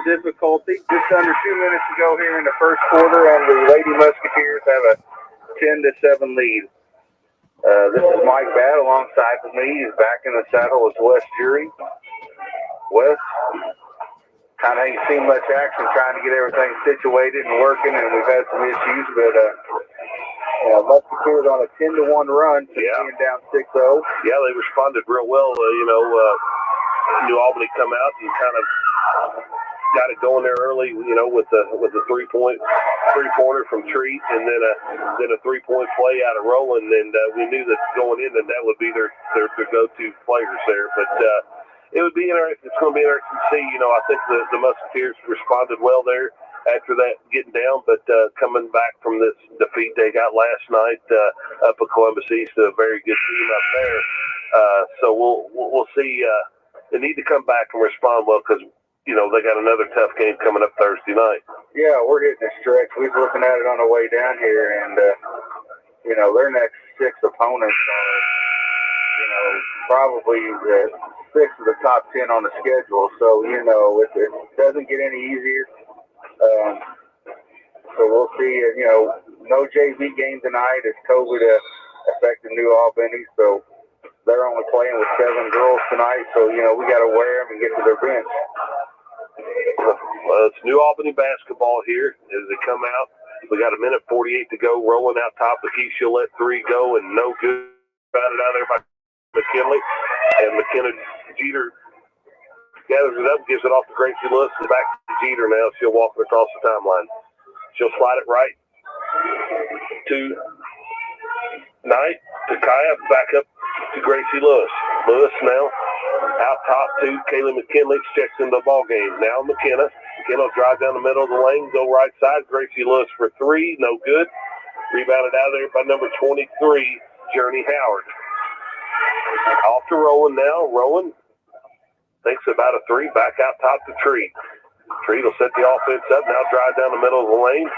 difficulty. Just under 2 minutes to go here in the first quarter, and the Lady Musketeers have a 10-7 lead. This is Mike Batt alongside with me. He's back in the saddle with Wes Jury. Wes, kind of ain't seen much action trying to get everything situated and working, and we've had some issues, but Musketeers on a 10-1 run to being down 6-0. Yeah, they responded real well. New Albany come out and kind of got it going there early, with a three-pointer from Treat, and then a three-point play out of Roland, and we knew that going in that would be their go-to players there. But it would be interesting. It's going to be interesting to see. I think the Musketeers responded well there after that getting down, but coming back from this defeat they got last night up at Columbus East, a very good team up there. So we'll see. They need to come back and respond well because they got another tough game coming up Thursday night. Yeah, we're hitting a stretch. We was looking at it on the way down here, and their next 6 opponents are probably 6 of the top 10 on the schedule. So it doesn't get any easier. So we'll see. No JV game tonight as COVID affected New Albany. So they're only playing with 7 girls tonight. So we got to wear them and get to their bench. Well, it's New Albany basketball here as they come out. We got a minute 48 to go. Rolling out top. Lakeisha let 3 go and no good. Batted out there by McKinley. And McKenna Jeter gathers it up, gives it off to Gracie Lewis, and back to Jeter now. She'll walk it across the timeline. She'll slide it right to Knight, to Kaya, back up to Gracie Lewis. Lewis now out top to Kaylee McKinley, checks into the ball game. Now McKenna will drive down the middle of the lane, go right side. Gracie Lewis for 3, no good. Rebounded out of there by number 23, Journey Howard. Off to Rowan now. Rowan thinks about a 3, back out top to Treat. Treat will set the offense up, now drive down the middle of the lane.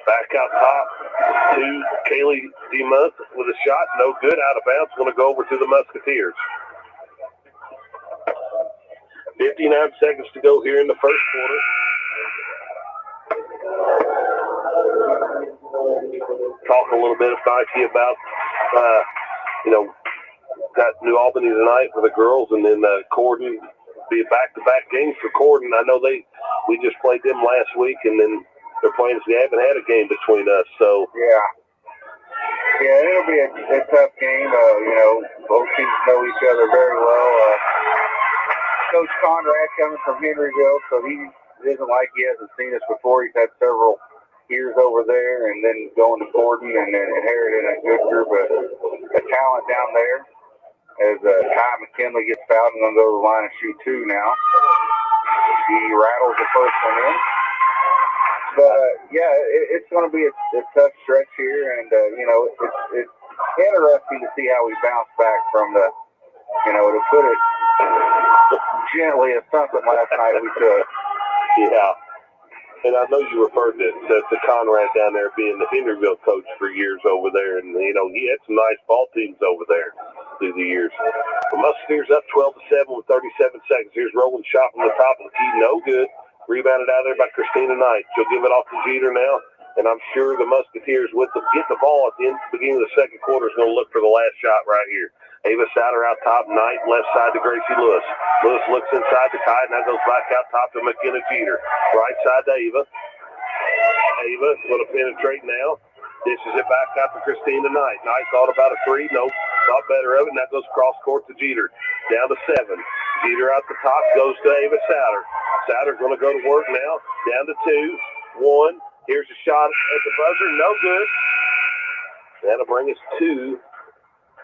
Back out top to Kaylee DeMuth with a shot, no good, out of bounds, going to go over to the Musketeers. 59 seconds to go here in the first quarter. Talk a little bit, Nike, about, got New Albany tonight for the girls, and then Corden, be a back-to-back game for Corden. I know we just played them last week, and then they're playing us. They haven't had a game between us, so. Yeah, it'll be a tough game. Both teams know each other very well. Coach Conrad coming from Henryville, so he isn't like he hasn't seen us before. He's had several years over there, and then going to Corden and then inherited a good group of talent down there. As Kai McKinley gets fouled and going to go to the line and shoot 2 now. He rattles the first one in. But, it's going to be a tough stretch here, and, it's interesting to see how we bounce back from to put it gently as something last night we took. Yeah. And I know you referred to Conrad down there being the Henryville coach for years over there, and, he had some nice ball teams over there through the years. The Musketeers up 12-7 with 37 seconds. Here's Roland shot from the top of the key, no good. Rebounded out there by Christina Knight. She'll give it off to Jeter now, and I'm sure the Musketeers, getting the ball at the beginning of the second quarter, is going to look for the last shot right here. Ava Souter out top, Knight left side to Gracie Lewis. Lewis looks inside to Kai, now goes back out top to McKenna Jeter. Right side to Ava. Ava going to penetrate now. Dishes it back out to Christina Knight. Knight thought about a 3, nope, thought better of it, and that goes cross court to Jeter. Down to 7. Jeter out the top, goes to Ava Souter. Souter's going to go to work now. Down to 2, 1. Here's a shot at the buzzer, no good. That'll bring us to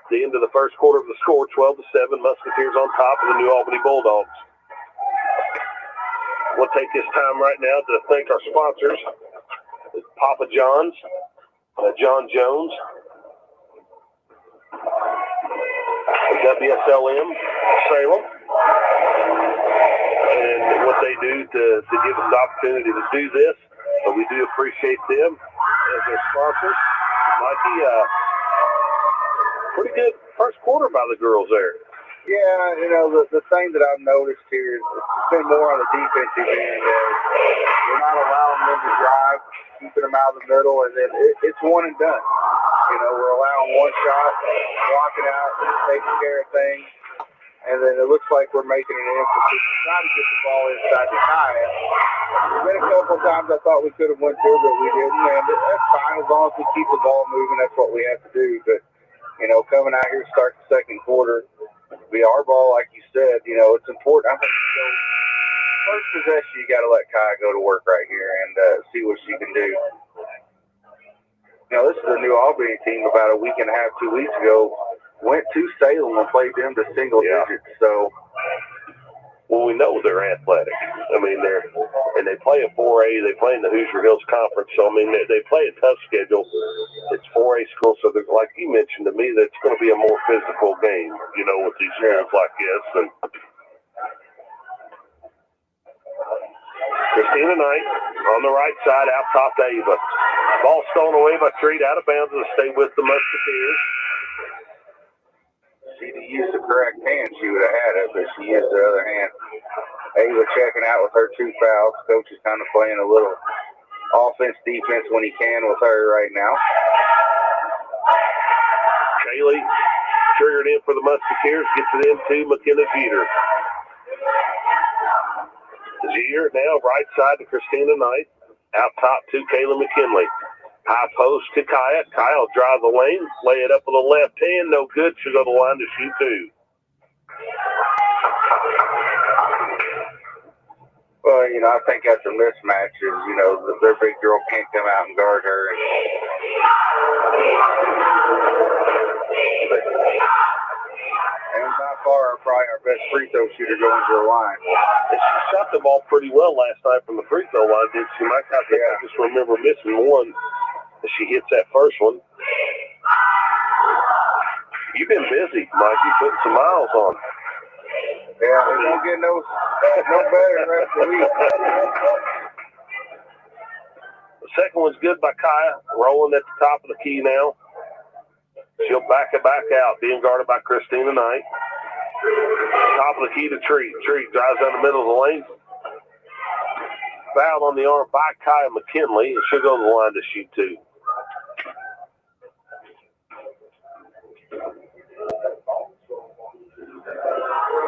the end of the first quarter of the score, 12-7. Musketeers on top of the New Albany Bulldogs. We'll take this time right now to thank our sponsors. It's Papa John's, John Jones, Wslm, Salem, and what they do to give us the opportunity to do this. So we do appreciate them as their sponsors. Mikey, pretty good first quarter by the girls there. Yeah, you know, the thing that I've noticed here is it's been more on the defensive end. We're not allowing them to drive, keeping them out of the middle, and then it's one and done. You know, we're allowing one shot, blocking out, taking care of things, and then it looks like we're making an emphasis to try to get the ball inside the Kaya. There's been a couple of times I thought we could have went through, but we didn't, and that's fine as long as we keep the ball moving. That's what we have to do. But you know, coming out here to start the second quarter, be our ball, like you said. You know, it's important. I think first possession, you got to let Kaya go to work right here and see what she can do. You know, this is a new Albany team about a week and a half, 2 weeks ago. Went to Salem and played them to single digits. So, well, we know they're athletic. I mean, they play a 4A. They play in the Hoosier Hills Conference. So, I mean, they play a tough schedule. It's 4A school, so like you mentioned to me, that's going to be a more physical game, you know, with these schools like this. And Christina Knight on the right side, out top to Ava. Ball stolen away by Treat, out of bounds, and stay with the Musketeers. She'd have used the correct hand, she would have had it, but she used the other hand. Ava checking out with her 2 fouls. Coach is kind of playing a little offense-defense when he can with her right now. Kaylee triggered in for the Musketeers, gets it into McKenna Jeter. Jeter now right side to Christina Knight. Out top to Kayla McKinley. High post to Kaya. Kyle drive the lane, lay it up with the left hand. No good. She'll go to the line to shoot 2. Well, you know, I think that's a mismatch. Is, you know, their big girl can't come out and guard her. And by far, probably our best free throw shooter going to the line. And she shot the ball pretty well last night from the free throw line, did she, Mike? I think I just remember missing one as she hits that first one. You've been busy, Mike. You putting some miles on. Yeah, we won't get no better the rest of the week. The second one's good by Kaya, rolling at the top of the key now. She'll back it back out, being guarded by Christina Knight. Top of the key to Treat. Treat drives down the middle of the lane. Foul on the arm by Kaya McKinley. And she'll go to the line to shoot 2.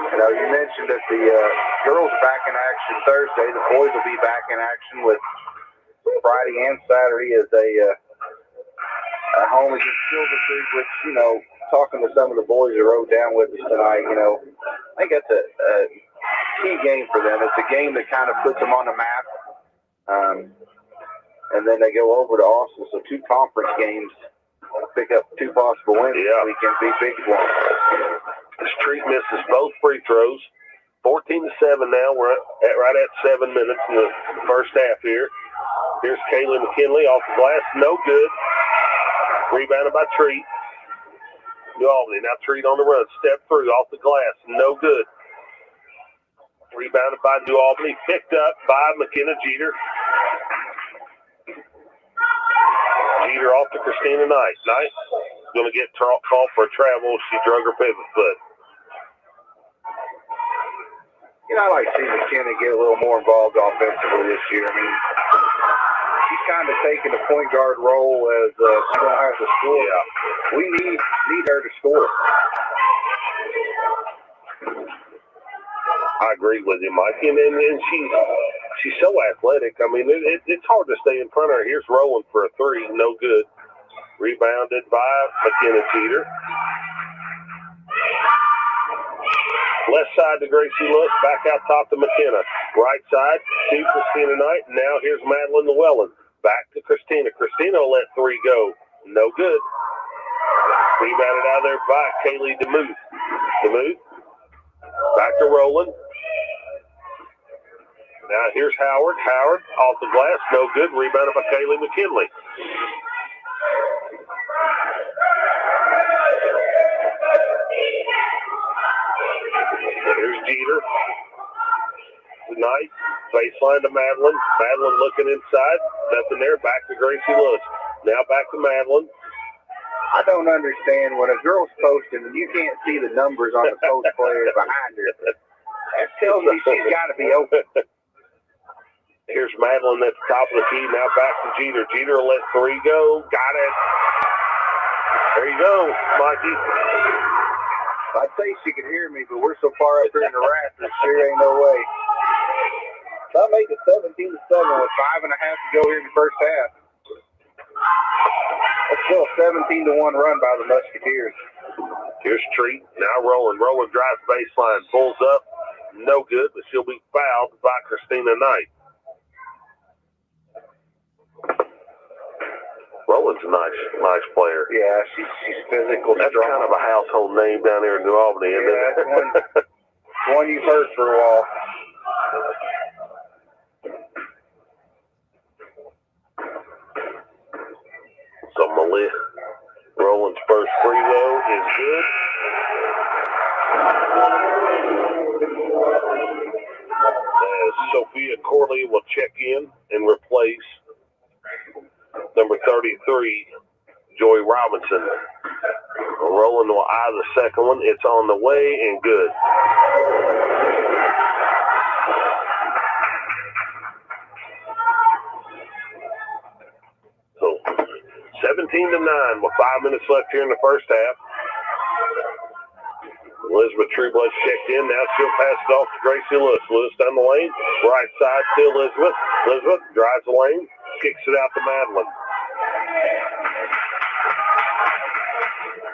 You know, you mentioned that the girls are back in action Thursday. The boys will be back in action with Friday and Saturday as they home against Silver Creek, which, you know, talking to some of the boys who rode down with us tonight, you know, I think that's a key game for them. It's a game that kind of puts them on the map. And then they go over to Austin, so 2 conference games, pick up 2 possible wins. Yeah. We can be big ones. This Treat misses both free throws. 14-7 now. We're right at 7 minutes in the first half here. Here's Kaylee McKinley off the glass. No good. Rebounded by Treat. New Albany. Now Treat on the run. Step through off the glass. No good. Rebounded by New Albany. Picked up by McKenna Jeter. Jeter off to Christina Knight. Knight going to get called for a travel. She drug her pivot foot. You know, I like to see McKenna get a little more involved offensively this year. I mean, she's kind of taking the point guard role as she don't have to score. Yeah. We need her to score. I agree with you, Mike. And she's so athletic. I mean, it's hard to stay in front of her. Here's Rowan for a 3. No good. Rebounded by McKenna Jeter. Left side to Gracie Lewis. Back out top to McKenna. Right side to Christina Knight. Now here's Madeline Llewellyn. Back to Christina. Christina will let 3 go. No good. Rebounded out there by Kaylee DeMuth. DeMuth. Back to Roland. Now here's Howard. Howard off the glass. No good. Rebounded by Kaylee McKinley. Here's Jeter. Knight. Baseline to Madeline. Madeline looking inside. Nothing there. Back to Gracie Lewis. Now back to Madeline. I don't understand when a girl's posting and you can't see the numbers on the post player behind her. That tells me she's got to be open. Here's Madeline at the top of the key. Now back to Jeter. Jeter will let 3 go. Got it. There you go, Mikey. I'd say she could hear me, but we're so far up here in the rafters, sure ain't no way. So I made it 17-7 with 5.5 to go here in the first half. That's still a 17-1 run by the Musketeers. Here's Treat. Now rolling. Rolling drives baseline. Pulls up. No good, but she'll be fouled by Christina Knight. Roland's a nice player. Yeah, she's physical. That's strong. kind of a household name down here in New Albany, isn't it? That's one you've heard for a while. So Roland's first free throw is good. As Sophia Corley will check in and replace number 33, Joy Robinson. Roland will eye the second one. It's on the way and good. So 17-9 with 5 minutes left here in the first half. Elizabeth Trueblood checked in. Now she'll pass it off to Gracie Lewis. Lewis down the lane. Right side to Elizabeth. Elizabeth drives the lane. Kicks it out to Madeline.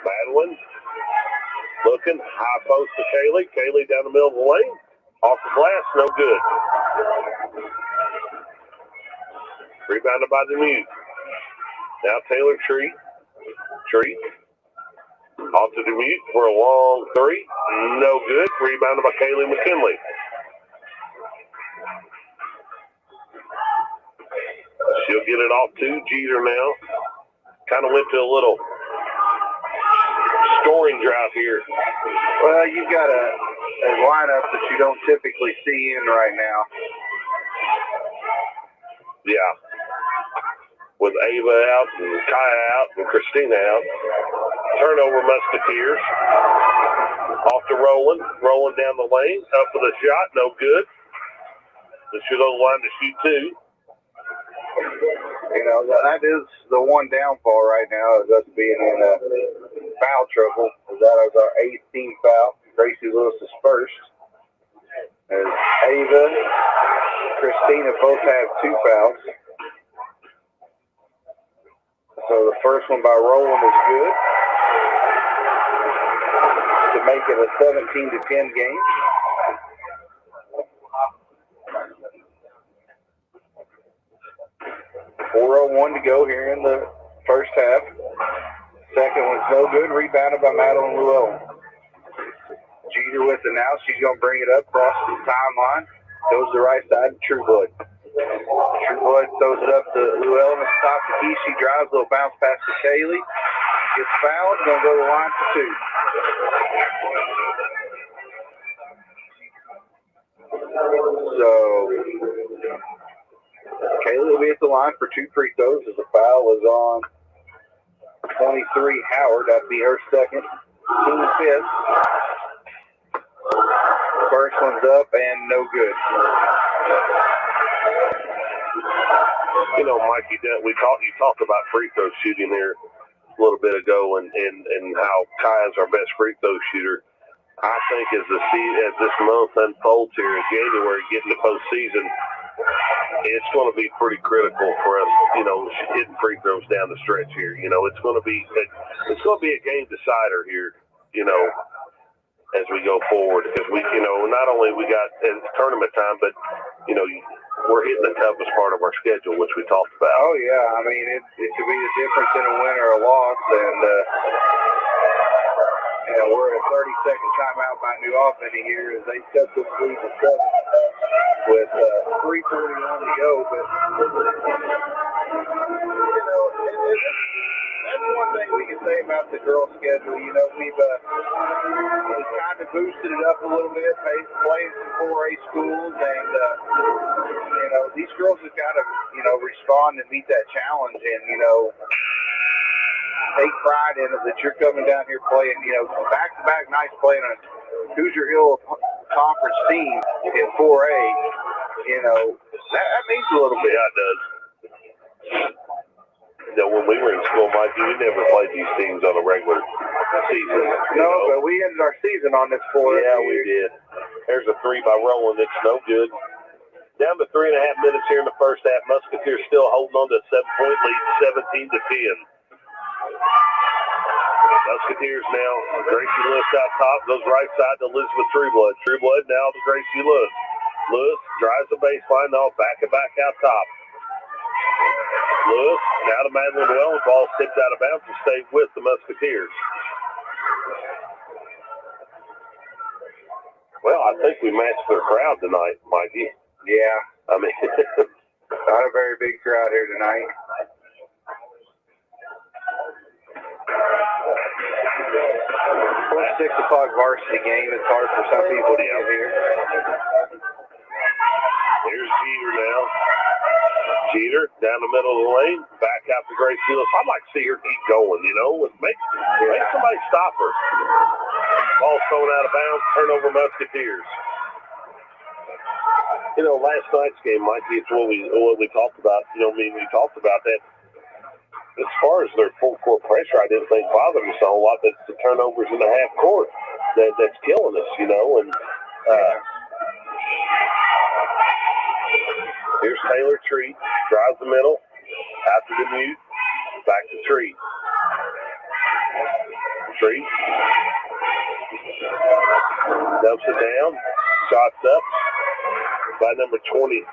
Madeline looking. High post to Kaylee. Kaylee down the middle of the lane. Off the glass. No good. Rebounded by Demute. Now Taylor Treat. Treat. Off to Demute for a long 3. No good. Rebounded by Kaylee McKinley. She'll get it off to Jeter now. Kind of went to a little scoring drought here. Well, you've got a lineup that you don't typically see in right now. Yeah. With Ava out and Kaya out and Christina out. Turnover Musketeers. Off to Roland. Roland down the lane. Up with a shot. No good. The should go line to shoot 2. You know, that is the one downfall right now is us being in foul trouble. That is our 8th team foul. Gracie Lewis is first. As Ava, Christina both have 2 fouls. So the first one by Roland is good to make it a 17-10 game. 4:01 to go here in the first half. Second one's no good. Rebounded by Madeline Llewellyn. Jeter with it now. She's going to bring it up, cross the timeline. Goes to the right side to Trueblood. Trueblood throws it up to Llewellyn at the top of the key. She drives, a little bounce pass to Kaylee. Gets fouled. Going to go to the line for 2. So Kaylee will be at the line for 2 free throws as the foul was on 23 Howard. That'd be her second, team 5th. First one's up and no good. You know, Mike, you talked about free throw shooting there a little bit ago, and how Kaya's our best free throw shooter. I think as this month unfolds here in January, getting to postseason, it's going to be pretty critical for us, you know, hitting free throws down the stretch here. You know, it's going to be a game decider here, you know, as we go forward, because we, you know, not only we got it's tournament time, but you know, we're hitting the toughest part of our schedule, which we talked about. Oh yeah, I mean it could be the difference in a win or a loss, and you know, we're at a 30-second timeout by New Albany here as they cut this lead to 7 with 3:41 to go. But you know, that's one thing we can say about the girls' schedule. You know, we've kind of boosted it up a little bit, playing some 4A schools, and you know, these girls have got to, you know, respond and meet that challenge. And you know, take pride in it that you're coming down here playing, you know, back-to-back nights playing a Hoosier Hill Conference team in 4A. You know, that means a little bit. Yeah, it does. You know, when we were in school, Mikey, we never played these teams on a regular season. No, but we ended our season on this 4A. Yeah, we did. There's a 3 by Rowan. It's no good. Down to 3.5 minutes here in the first half. Musketeers still holding on to a 7-point lead, 17-10. Musketeers now. Gracie Lewis out top. Goes right side to Elizabeth Trueblood. Trueblood now to Gracie Lewis. Lewis drives the baseline now. Back out top. Lewis now to Madeline Well. Ball tipped out of bounds and stays with the Musketeers. Well, I think we matched their crowd tonight, Mikey. Yeah. I mean, not a very big crowd here tonight. For a 6 o'clock varsity game, it's hard for some people to get here. Here's Jeter now. Jeter down the middle of the lane, back out to Grace Lewis. I'd like to see her keep going, you know, make somebody stop her. Ball thrown out of bounds, turnover Musketeers. You know, last night's game, Mikey, it's what we talked about. You know, we talked about that. As far as their full court pressure, I didn't think bothered us a whole lot. That's the turnovers in the half court that's killing us, you know. And here's Taylor Treat, drives the middle, after the mute, back to Treat. Treat dumps it down, shots up by number 23,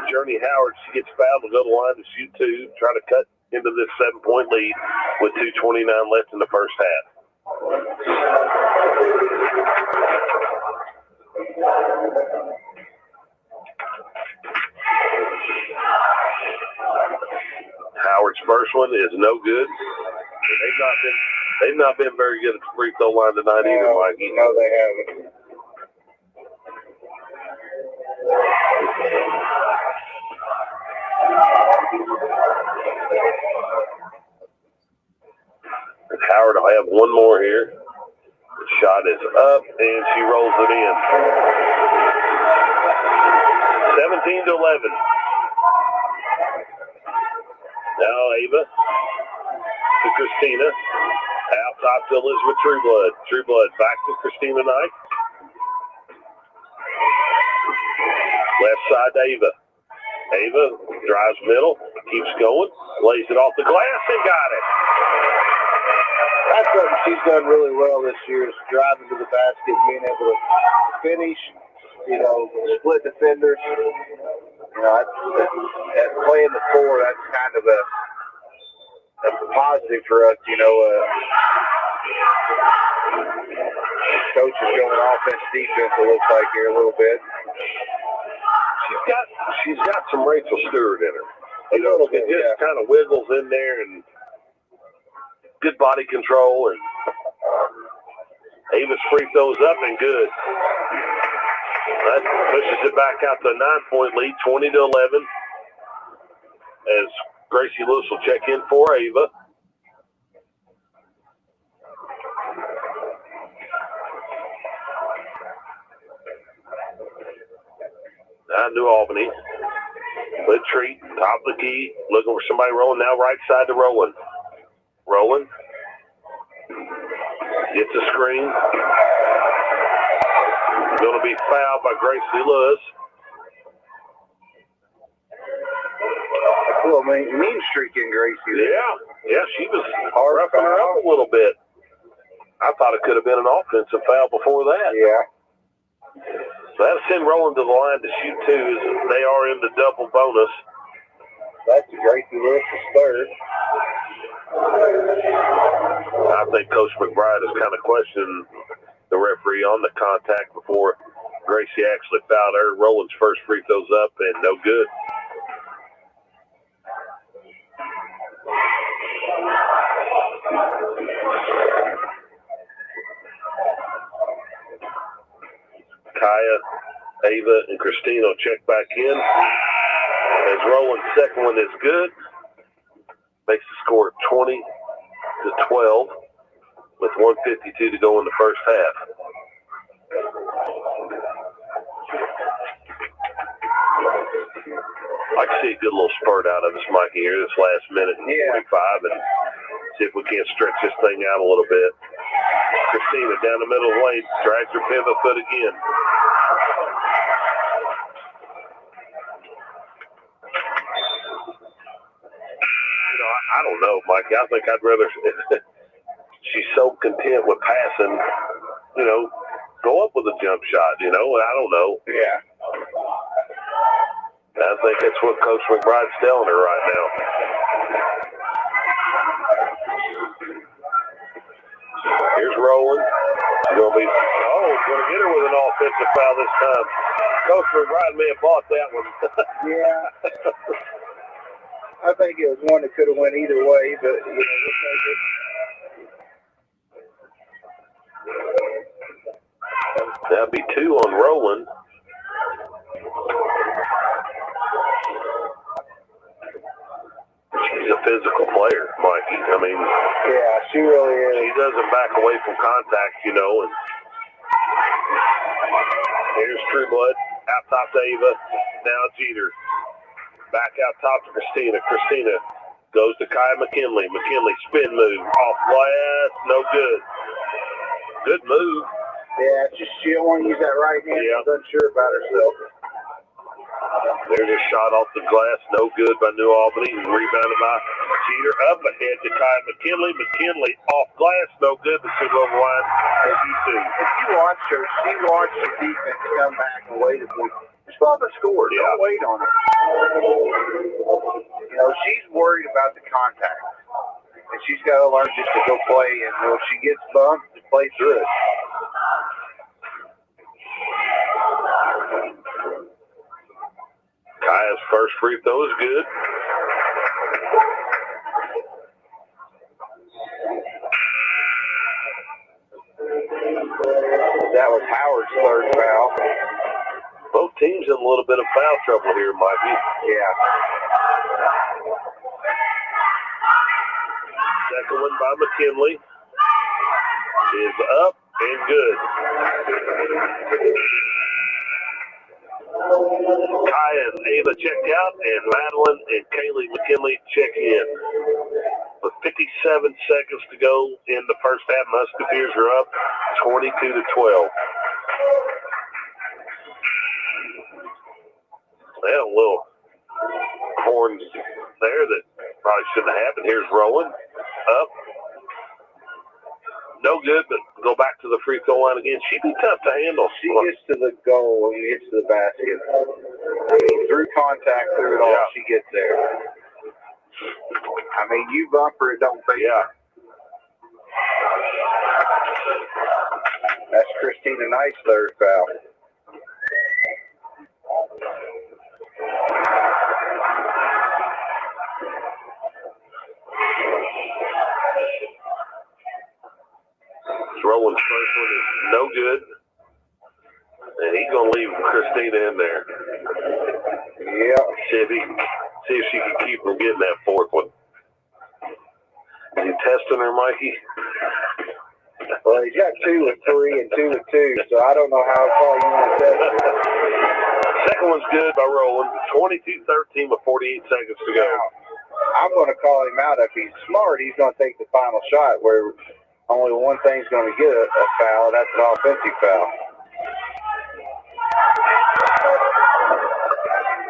Journey Howard. She gets fouled, will go to the line to shoot 2, try to cut into this 7-point lead with 2:29 left in the first half. Howard's first one is no good. They've not been very good at the free throw line tonight either, Mikey. No, they haven't. And Howard will have one more here. The shot is up, and she rolls it in. 17-11. Now Ava to Christina. Out top to Elizabeth Trueblood. Trueblood back to Christina Knight. Left side to Ava. Ava drives middle, keeps going, lays it off the glass and got it. That's something she's done really well this year, is driving to the basket and being able to finish, you know, split defenders. You know, at playing the 4, that's kind of a positive for us, you know. Coach is going offense, defense, it looks like here a little bit. She's got some Rachel Stewart in her. You know, it just kind of wiggles in there and good body control. And Ava's free throws up and good. That pushes it back out to a 9-point lead, 20-11. As Gracie Lewis will check in for Ava. New Albany. Good treat, top of the key, looking for somebody rolling now, right side to Rowan. Rowan gets a screen. Going to be fouled by Gracie Lewis. A little mean streak in Gracie. Yeah, she was roughing her up a little bit. I thought it could have been an offensive foul before that. Yeah. So that'll send Rowan to the line to shoot 2 as they are in the double bonus. That's Gracie Lewis's third. I think Coach McBride is kind of questioning the referee on the contact before Gracie actually fouled her. Rowan's first free throws up and no good. Kaya, Ava, and Christine will check back in. As Rowan's second one is good. Makes the score 20-11. to 12 with 1:52 to go in the first half. I can see a good little spurt out of us, Mikey, here this last minute and 45, and see if we can't stretch this thing out a little bit. Christina down the middle of the lane, drags her pivot foot again. I don't know, Mikey. I think I'd rather, she's so content with passing, go up with a jump shot, I don't know. Yeah. I think that's what Coach McBride's telling her right now. Here's Rowland. He's going to get her with an offensive foul this time. Coach McBride may have bought that one. Yeah. I think it was one that could have went either way, but, we'll take it. That'd be 2 on Rowland. She's a physical player, Mikey. Yeah, she really is. She doesn't back away from contact, and here's Trueblood, out top to Ava, now Jeter. Back out top to Christina. Christina goes to Kaya McKinley. McKinley spin move, off glass, no good. Good move. Yeah, she don't want to use that right hand. Yeah. She's unsure about herself. There's a shot off the glass, no good by New Albany. Rebounded by Jeter, up ahead to Kaya McKinley. McKinley off glass, no good. The two over line, If you watch her, she watched the defense come back and wait for it. Just love the score. Yeah. Don't wait on her. She's worried about the contact. And she's got to learn just to go play. And if she gets bumped, to play through it. Kaya's first free throw is good. That was Howard's third foul. Both teams in a little bit of foul trouble here, Mikey. Yeah. Second one by McKinley is up and good. Kaya and Ava checked out, and Madeline and Kaylee McKinley check in. With 57 seconds to go in the first half, Musketeers are up 22-12. Well, a little horns there that probably shouldn't have happened. Here's Rowland. Up. No good, but go back to the free throw line again. She'd be tough to handle. She gets to the goal and gets to the basket. Through contact, through it all, Yeah. she gets there. You bump her, it don't fade. Yeah. That's Christina Knight's third foul. Rowland's first one is no good. And he's going to leave Christina in there. Yeah. See if she can keep from getting that fourth one. Is he testing her, Mikey? Well, he's got 2 with 3 and 2 with 2, so I don't know how far you want to test it. Second one's good by Rowland. 22-13 with 48 seconds to go. I'm going to call him out. If he's smart, he's going to take the final shot where only one thing's going to get a foul, and that's an offensive foul.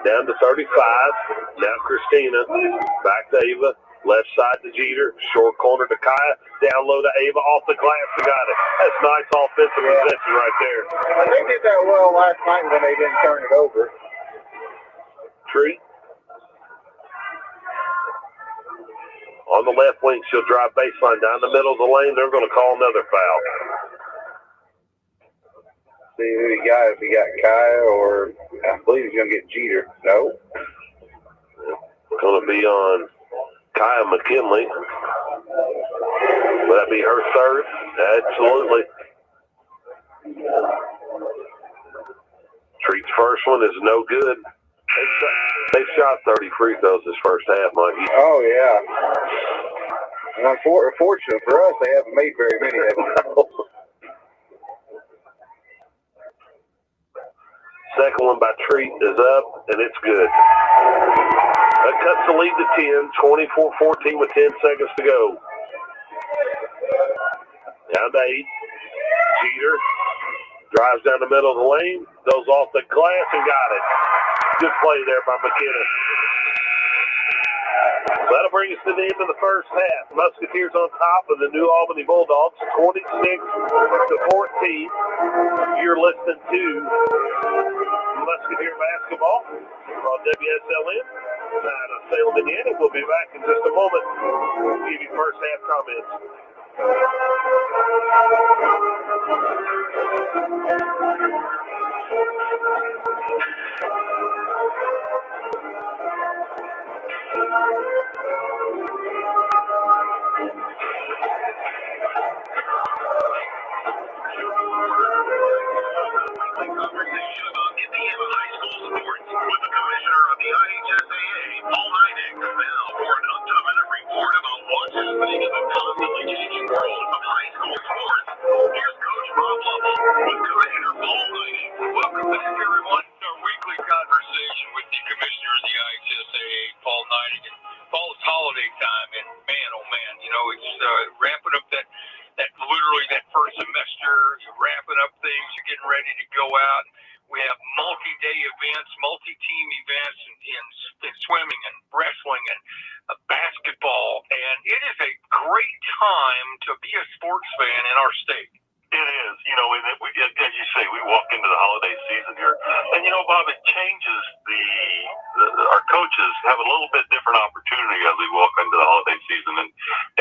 Down to 35. Now Christina. Back to Ava. Left side to Jeter. Short corner to Kaya. Down low to Ava. Off the glass. They got it. That's nice offensive possession right there. They did that well last night when they didn't turn it over. Tree. On the left wing, she'll drive baseline down the middle of the lane. They're going to call another foul. See who he got. If he got Kaya or I believe he's going to get Jeter. No. Going to be on Kaya McKinley. Will that be her third? Absolutely. Treat's first one is no good. They shot 30 free throws this first half, Mikey. Oh, yeah. And unfortunately for us, they haven't made very many of them. Second one by Treat is up, and it's good. That cuts the lead to 10, 24-14 with 10 seconds to go. Down to 8. Jeter drives down the middle of the lane, goes off the glass and got it. Good play there by McKinnon. That'll bring us to the end of the first half. Musketeers on top of the New Albany Bulldogs, 26-14. You're listening to Musketeer basketball on Wslm. Out of Salem, Indiana. We'll be back in just a moment. We'll give you first half comments. Conversation about Indiana high school sports with the commissioner of the IHSAA, Paul Heineck. Now for an up-to-the-minute report about what's happening in the constantly changing world of high school sports. Here's Coach Bob Lovell with Commissioner Paul Heineck. Welcome back, everyone, to our weekly conversation with the commissioner of the IHSAA, Paul Heineck. And Paul, it's holiday time, and man, oh man, you know, it's wrapping up that literally that first semester. You're wrapping up things, you're getting ready to go out. We have multi-day events, multi-team events in swimming and wrestling and basketball, and it is a great time to be a sports fan in our state. It is, you know, and as you say, we walk into the holiday season here, and you know, Bob, it changes our coaches have a little bit different opportunity as we walk into the holiday season,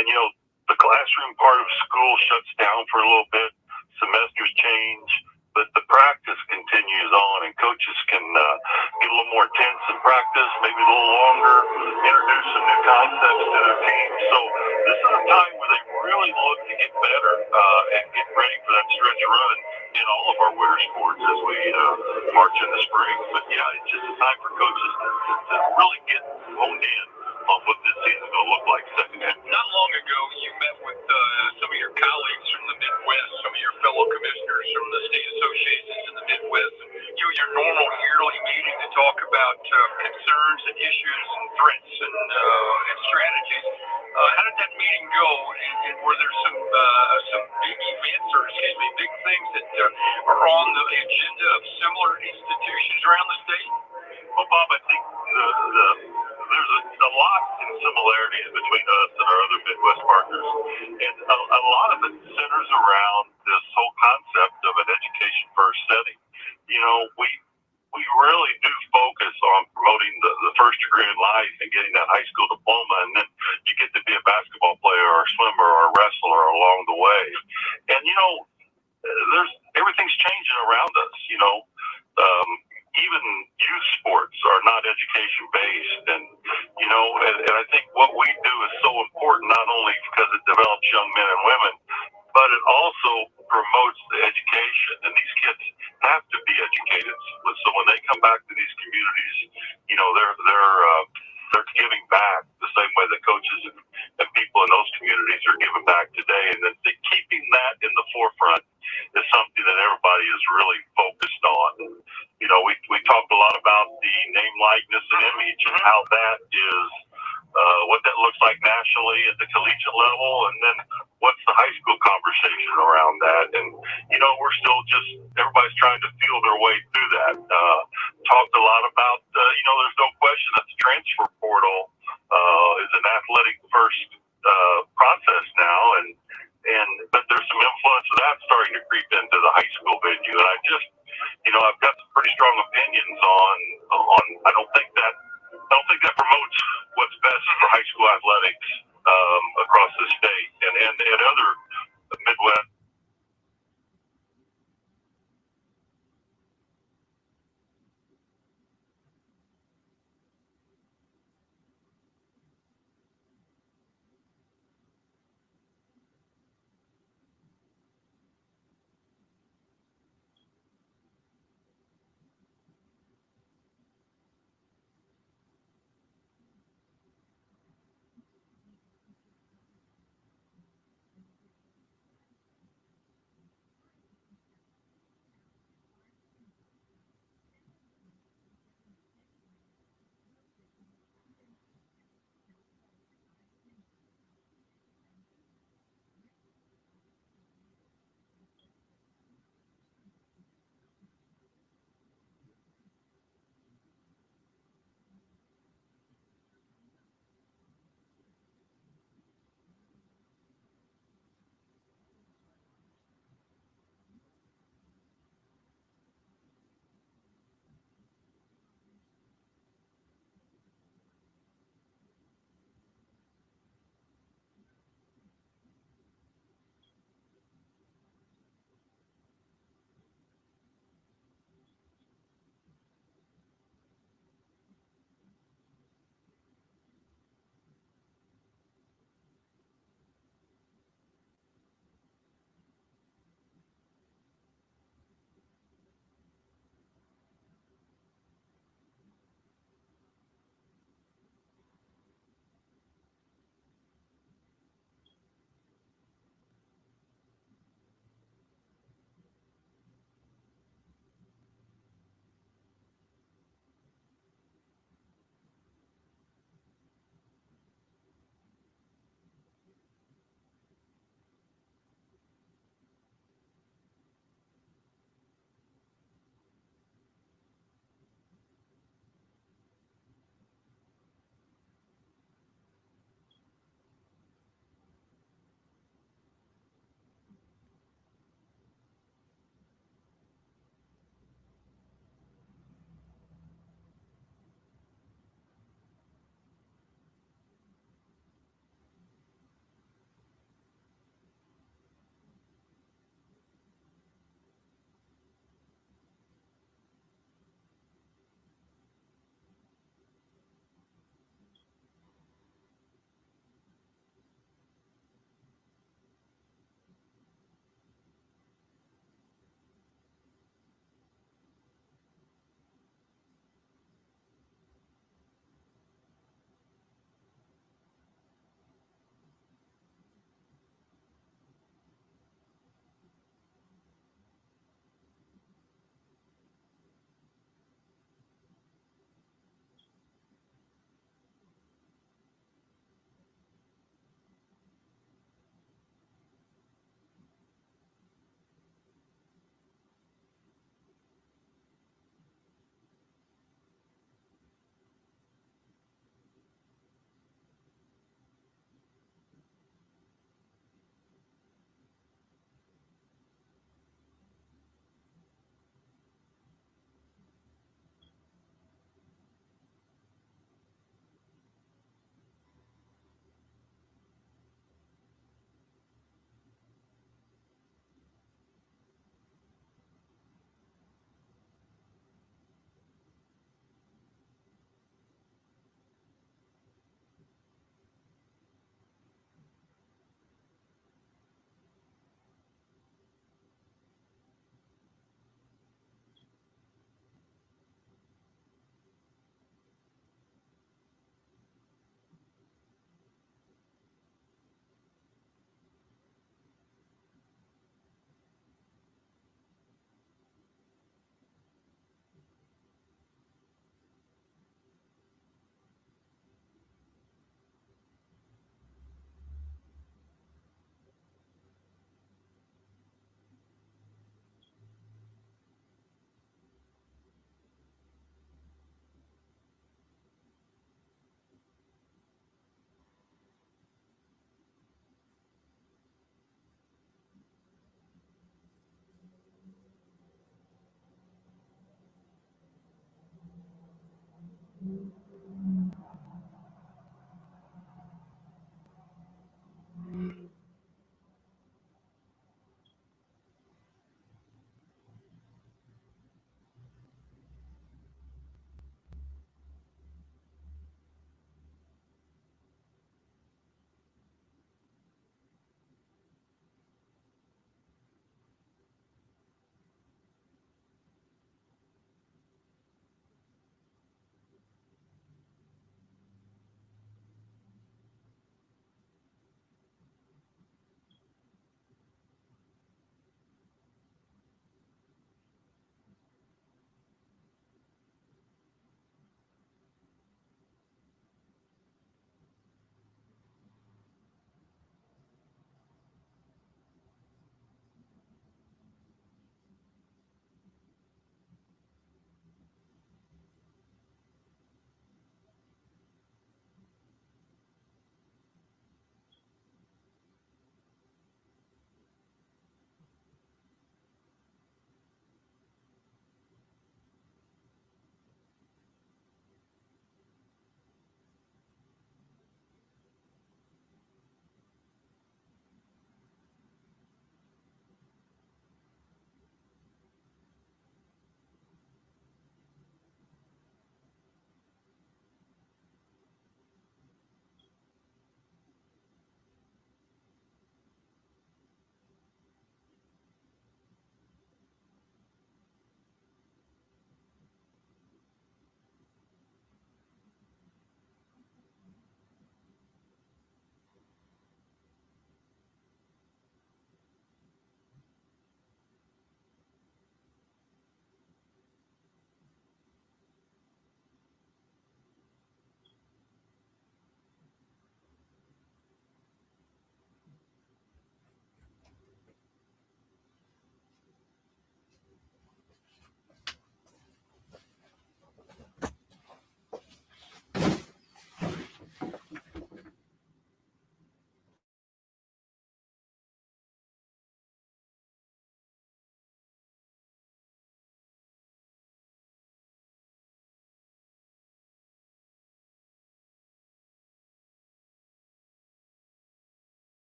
and you know, the classroom part of school shuts down for a little bit, semesters change, but the practice continues on, and coaches can get a little more intense in practice, maybe a little longer, introduce some new concepts to their team. So this is a time where they really look to get better and get ready for that stretch run in all of our winter sports as we march into spring. But yeah, it's just a time for coaches to really get honed in on what this season's going to look like second half. Not long ago, you met with some of your colleagues from the Midwest, some of your fellow commissioners from the state associations in the Midwest. You know, your normal yearly meeting to talk about concerns and issues and threats and strategies. How did that meeting go? And were there some big events or big things that are on the agenda of similar institutions around the state? Well, Bob, I think there's a lot in similarities between us and our other Midwest partners, and a lot of it centers around this whole concept of an education-first setting. You know, we really do focus on promoting the first degree in life and getting that high school diploma, and then you get to be a basketball player or a swimmer or a wrestler along the way. And, you know, everything's changing around us, you know. Even youth sports are not education-based, and, you know, and I think what we do is so important, not only because it develops young men and women, but it also promotes the education, and these kids have to be educated. So when they come back to these communities, you know, they're giving back the same way the coaches and people in those communities are giving back today, and then keeping that in the forefront is something that everybody is really focused on. And, you know, we talked a lot about the name, likeness, and image, and how that is what that looks like nationally at the collegiate level, and then what's the high school conversation around that. And, you know, we're still everybody's trying to feel their way through that. Talked a lot about, you know, there's no question that the transfer portal is an athletic first process now, but there's some influence of that starting to creep into the high school venue, and you know, I've got some pretty strong opinions on. I don't think that promotes what's best for high school athletics across the state and other Midwest.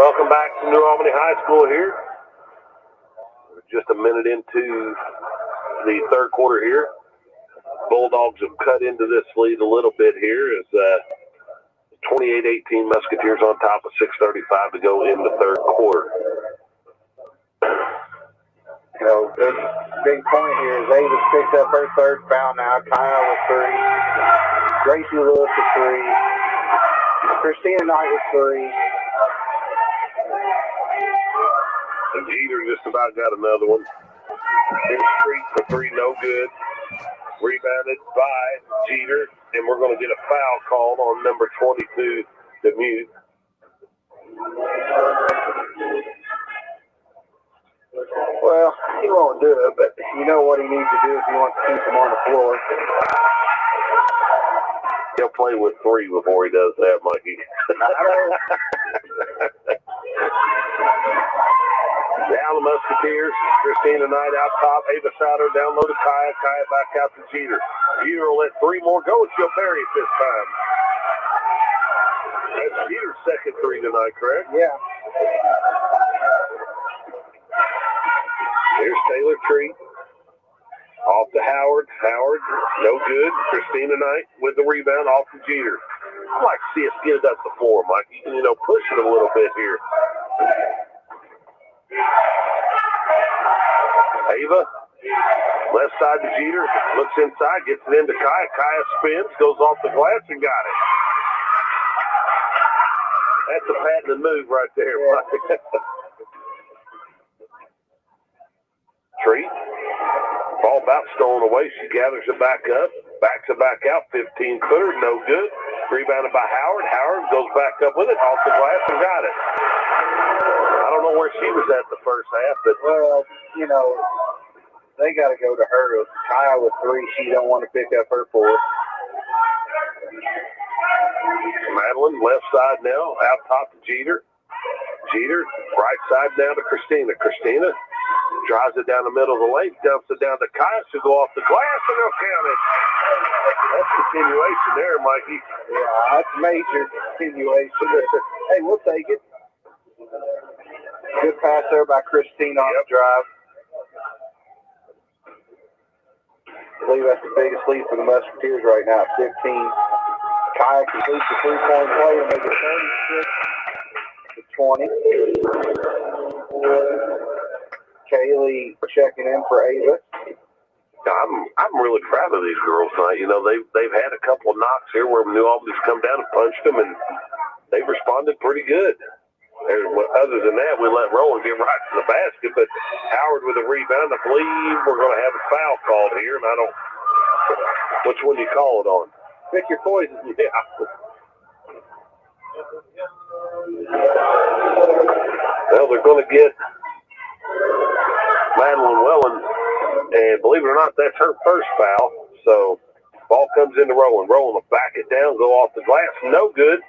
Welcome back to New Albany High School here. We're just a minute into the third quarter here. Bulldogs have cut into this lead a little bit here as 28-18 Musketeers on top of 6:35 to go in the third quarter. You know, the big point here is Avis picked up her third foul now. Kyle with 3. Gracie Lewis with 3. Christina Knight with 3. And Jeter just about got another one. Here's Street for 3, no good. Rebounded by Jeter, and we're going to get a foul called on number 22, DeMute. Well, he won't do it, but you know what he needs to do if he wants to keep him on the floor. He'll play with 3 before he does that, Mikey. Down the Musketeers. Christina Knight out top. Ava Souter down low to Kaya. Kaya back out to Jeter. Jeter will let 3 more go, and she'll bury it this time. That's Jeter's second 3 tonight, correct? Yeah. Here's Taylor Tree. Off to Howard. Howard, no good. Christina Knight with the rebound off to Jeter. I'd like to see us get it up to 4, Mike. You know, push it a little bit here. Ava, left side to Jeter. Looks inside, gets it into Kaya. Kaya spins, goes off the glass and got it. That's a patented move right there, Mike. Tree. Ball about stolen away. She gathers it back up. Backs it back out. 15-footer. No good. Rebounded by Howard. Howard goes back up with it. Off the glass and got it. I don't know where she was at the first half, but... Well, you know, they got to go to her. Kyle with 3. She don't want to pick up her 4. Madeline, left side now. Out top to Jeter. Jeter, right side down to Christina. Christina drives it down the middle of the lane, dumps it down to Kaya. She'll go off the glass, and they'll count it. That's continuation there, Mikey. Yeah, that's major continuation. Hey, we'll take it. Good pass there by Christine on the drive. I believe that's the biggest lead for the Musketeers right now at 15. Kaya completes the 3-point play to make it 36-20. Kaylee checking in for Ava. I'm really proud of these girls tonight. You know, they've had a couple of knocks here where New Albany's come down and punched them, and they've responded pretty good. Other than that, we let Rowan get right to the basket, but Howard with a rebound. I believe we're going to have a foul called here, and I don't. Which one do you call it on? Pick your poison. Yeah. Well, they're going to get Madeline Wellen, and believe it or not, that's her first foul. So, ball comes into Rowan. Rowan will back it down, go off the glass. No good.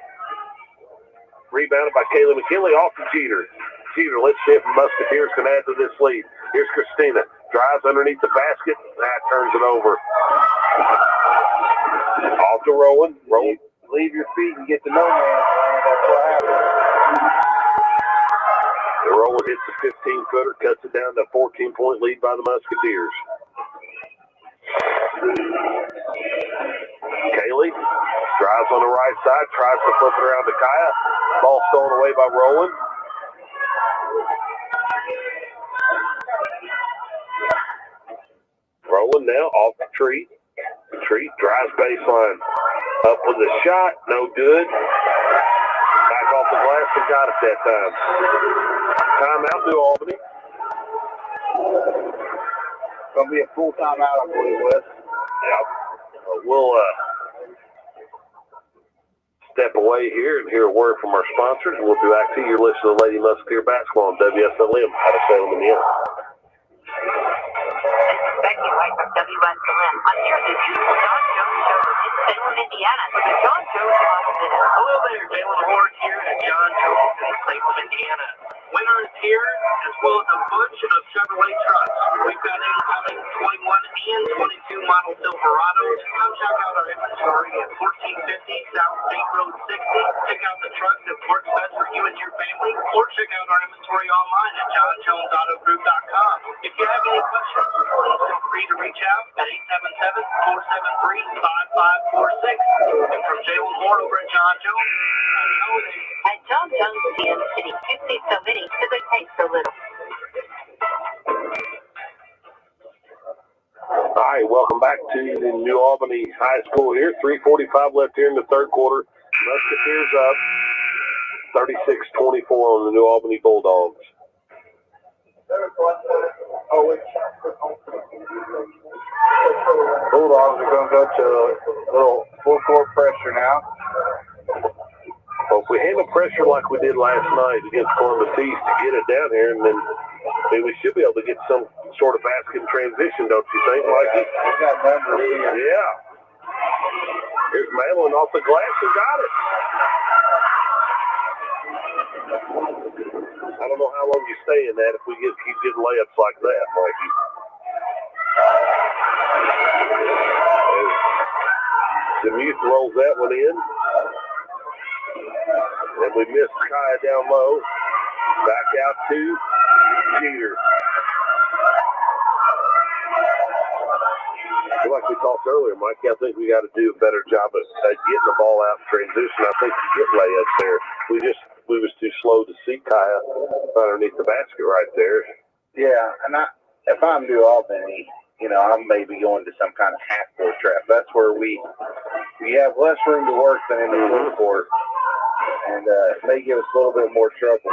Rebounded by Kaylee McKinley off to Jeter. Jeter, let's see if Musketeers can add to this lead. Here's Christina. Drives underneath the basket. That turns it over. Off to Rowan. Rowan. Leave your feet and get to no man's land. That's what happens. The Rowan hits the 15-footer, cuts it down to a 14-point lead by the Musketeers. Kaylee drives on the right side, tries to flip it around to Kaya. Ball stolen away by Rowan. Rowan now off the Tree. Tree drives baseline. Up with a shot, no good. Back off the glass and got it that time. Timeout, New Albany. Going to be a full timeout, I believe, Wes. Yeah. We'll step away here and hear a word from our sponsors. We'll be back to you. You're listening to Lady Musketeer Basketball on WSLM out of Salem, Indiana. Becky White from WSLM. I'm here at the beautiful John Jones Show in Salem, Indiana. For the John Jones Hospital. Hello there, Jalen Hort here at John Jones in Salem, Indiana. Winter is here, as well as a bunch of Chevrolet trucks. We've got incoming 21 and 22 model Silverados. Come check out our inventory at 1450 South State Road 60. Check out the trucks that work best for you and your family, or check out our inventory online at johnjonesautogroup.com. If you have any questions, please feel free to reach out at 877-473-5546. And from Jalen Moore over at John Jones, at John Jones GM City, you see so many because they take so little. All right, welcome back to the New Albany High School here. 3:45 left here in the third quarter. Musketeers up 36-24 on the New Albany Bulldogs. Bulldogs are going to go to a little full court pressure now. Well, if we handle pressure like we did last night against Columbus East to get it down here, and then we should be able to get some sort of basket in transition, don't you think, Mikey? We got numbers here. Yeah. Here's Madeline off the glass and got it. I don't know how long you stay in that if we keep getting layups like that, Mikey. Demuth rolls that one in. And we missed Kaya down low. Back out to Jeter. Like we talked earlier, Mikey, I think we got to do a better job of getting the ball out in transition. I think you get layups there. We was too slow to see Kaya underneath the basket right there. Yeah, and if I'm New Albany, I'm maybe going to some kind of half-court trap. That's where we have less room to work than in the full court. And it may give us a little bit more trouble.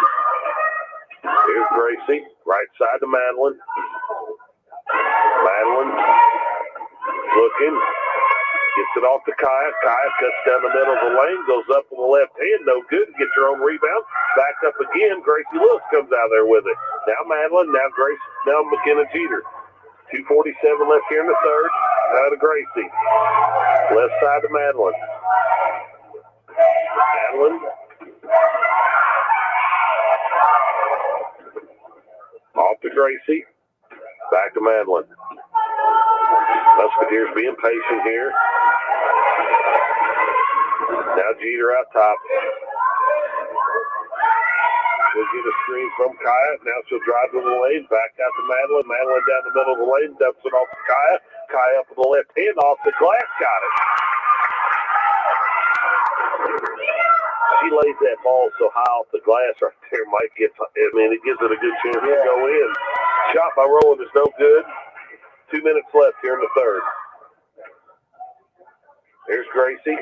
Here's Gracie, right side to Madeline. Madeline looking, gets it off to Kaya. Kaya cuts down the middle of the lane, goes up with the left hand, no good, gets her own rebound. Back up again, Gracie Lewis comes out there with it. Now Madeline, now Grace, now McKenna Jeter. 2:47 left here in the third. Now to Gracie. Left side to Madeline. Madeline. Off to Gracie. Back to Madeline. Musketeers being patient here. Now Jeter out top. We'll get a screen from Kaya. Now she'll drive to the lane. Back out to Madeline. Madeline down the middle of the lane. Dumps it off to Kaya. Kaya up with the left hand off the glass. Got it. She lays that ball so high off the glass right there, Mike. It gives it a good chance to go in. Shot by Rowland is no good. 2 minutes left here in the third. Here's Gracie.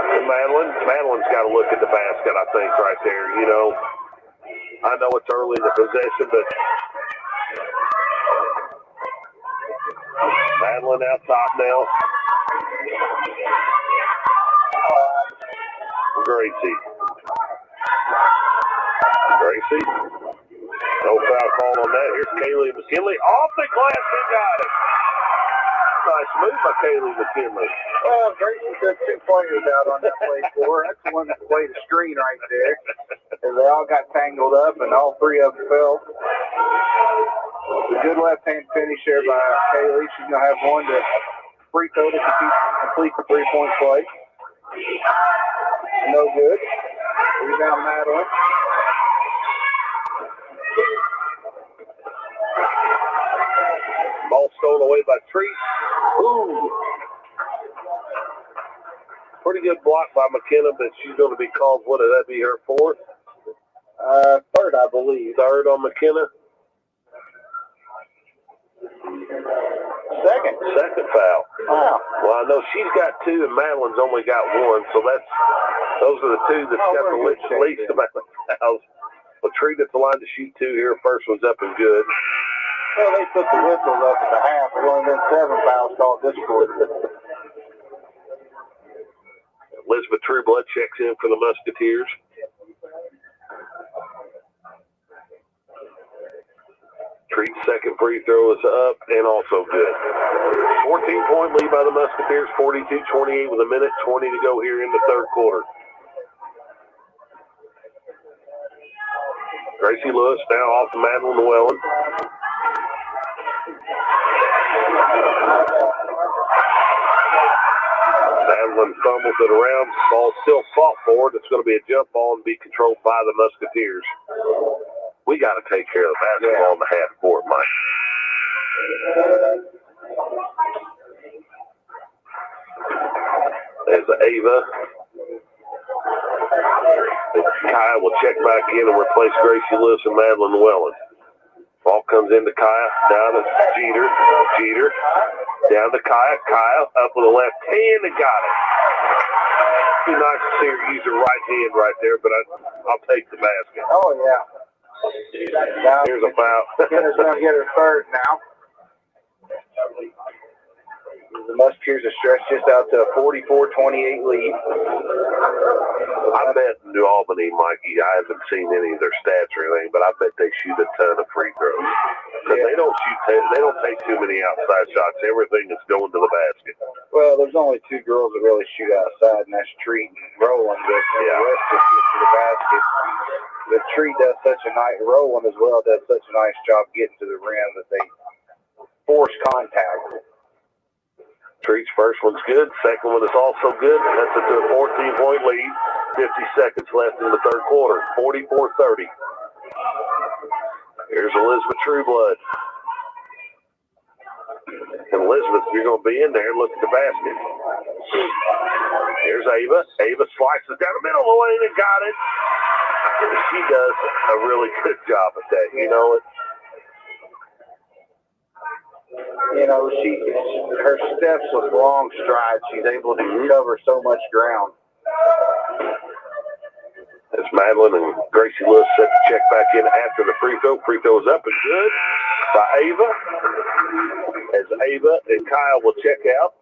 And Madeline's got to look at the basket, I think, right there. I know it's early in the possession, but Madeline out top now. Gracie. No foul call on that. Here's Kaylee McKinley. Off the glass and got it. Nice move by Kaylee McKinley. Well, Gracie took 2 players out on that play for her. That's the one that played the screen right there. And they all got tangled up, and all 3 of them fell. A good left-hand finish there by Kaylee. She's going to have one to free throw to complete the 3-point play. No good. Rebound Madeline. Ball stolen away by Treat. Ooh. Pretty good block by McKenna, but she's going to be called, what would that be, her fourth? Third, I believe. Third on McKenna. Second foul. Wow. Well, I know she's got 2 and Madeline's only got 1, so those are the 2 that's got the least amount of fouls. But Treat at the line to shoot 2 here. First one's up and good. Well, they put the whistles up at the half. There's only been 7 fouls called this quarter. Elizabeth Trueblood checks in for the Musketeers. Treat's second free throw is up and also good. 14-point lead by the Musketeers, 42-28 with 1:20 to go here in the third quarter. Grace Gracie Lewis now off to Madeline Llewellyn. Madeline fumbles it around. Ball still fought forward. It's going to be a jump ball and be controlled by the Musketeers. We got to take care of the basketball in the half court, Mike. There's Ava. Kaya will check back in and replace Gracie Lewis and Madeline Llewellyn. Ball comes into Kaya, down to Jeter. Jeter, down to Kaya. Kaya up with the left hand and got it. Too nice to see her use her right hand right there, but I'll take the basket. Oh, yeah. Now, here's a foul. Skinner's going to get her third now. The Musketeers have stretched just out to a 44-28 lead. I bet New Albany, Mikey, I haven't seen any of their stats or anything, but I bet they shoot a ton of free throws. Because they don't take too many outside shots. Everything is going to the basket. Well, there's only two girls that really shoot outside, and that's Treat and Rowland. But the rest just get to the basket. But Treat does such a nice, Rowland as well does such a nice job getting to the rim that they force contact. Treat's first one's good. Second one is also good. That's a 14-point lead. 50 seconds left in the third quarter. 44-30. Here's Elizabeth Trueblood. And Elizabeth, you're going to be in there and look at the basket. Here's Ava. Ava slices down the middle of the lane and got it. She does a really good job at that. You know it. You know, her steps with long strides, she's able to cover so much ground. As Madeline and Gracie Lewis set the check back in after the free throw. Free throw is up and good by Ava. As Ava and Kyle will check out.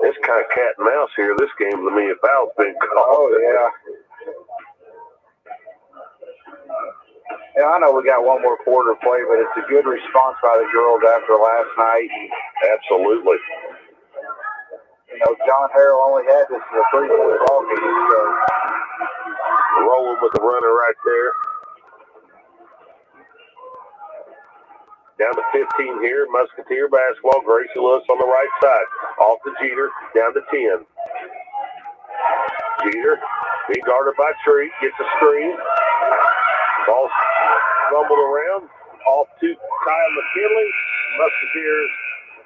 It's kind of cat and mouse here. This game, to me, a foul's been called. Oh, yeah. Yeah, I know we got one more quarter to play, but it's a good response by the girls after last night. Absolutely. You know, John Harrell only had this in the 3-point ball game, so. Rolling with the runner right there. Down to 15 here, Musketeer basketball. Gracie Lewis on the right side. Off to Jeter, down to 10. Jeter, being guarded by Tree, gets a screen. Ball fumbled around, off to Kyle McKinley. Musketeers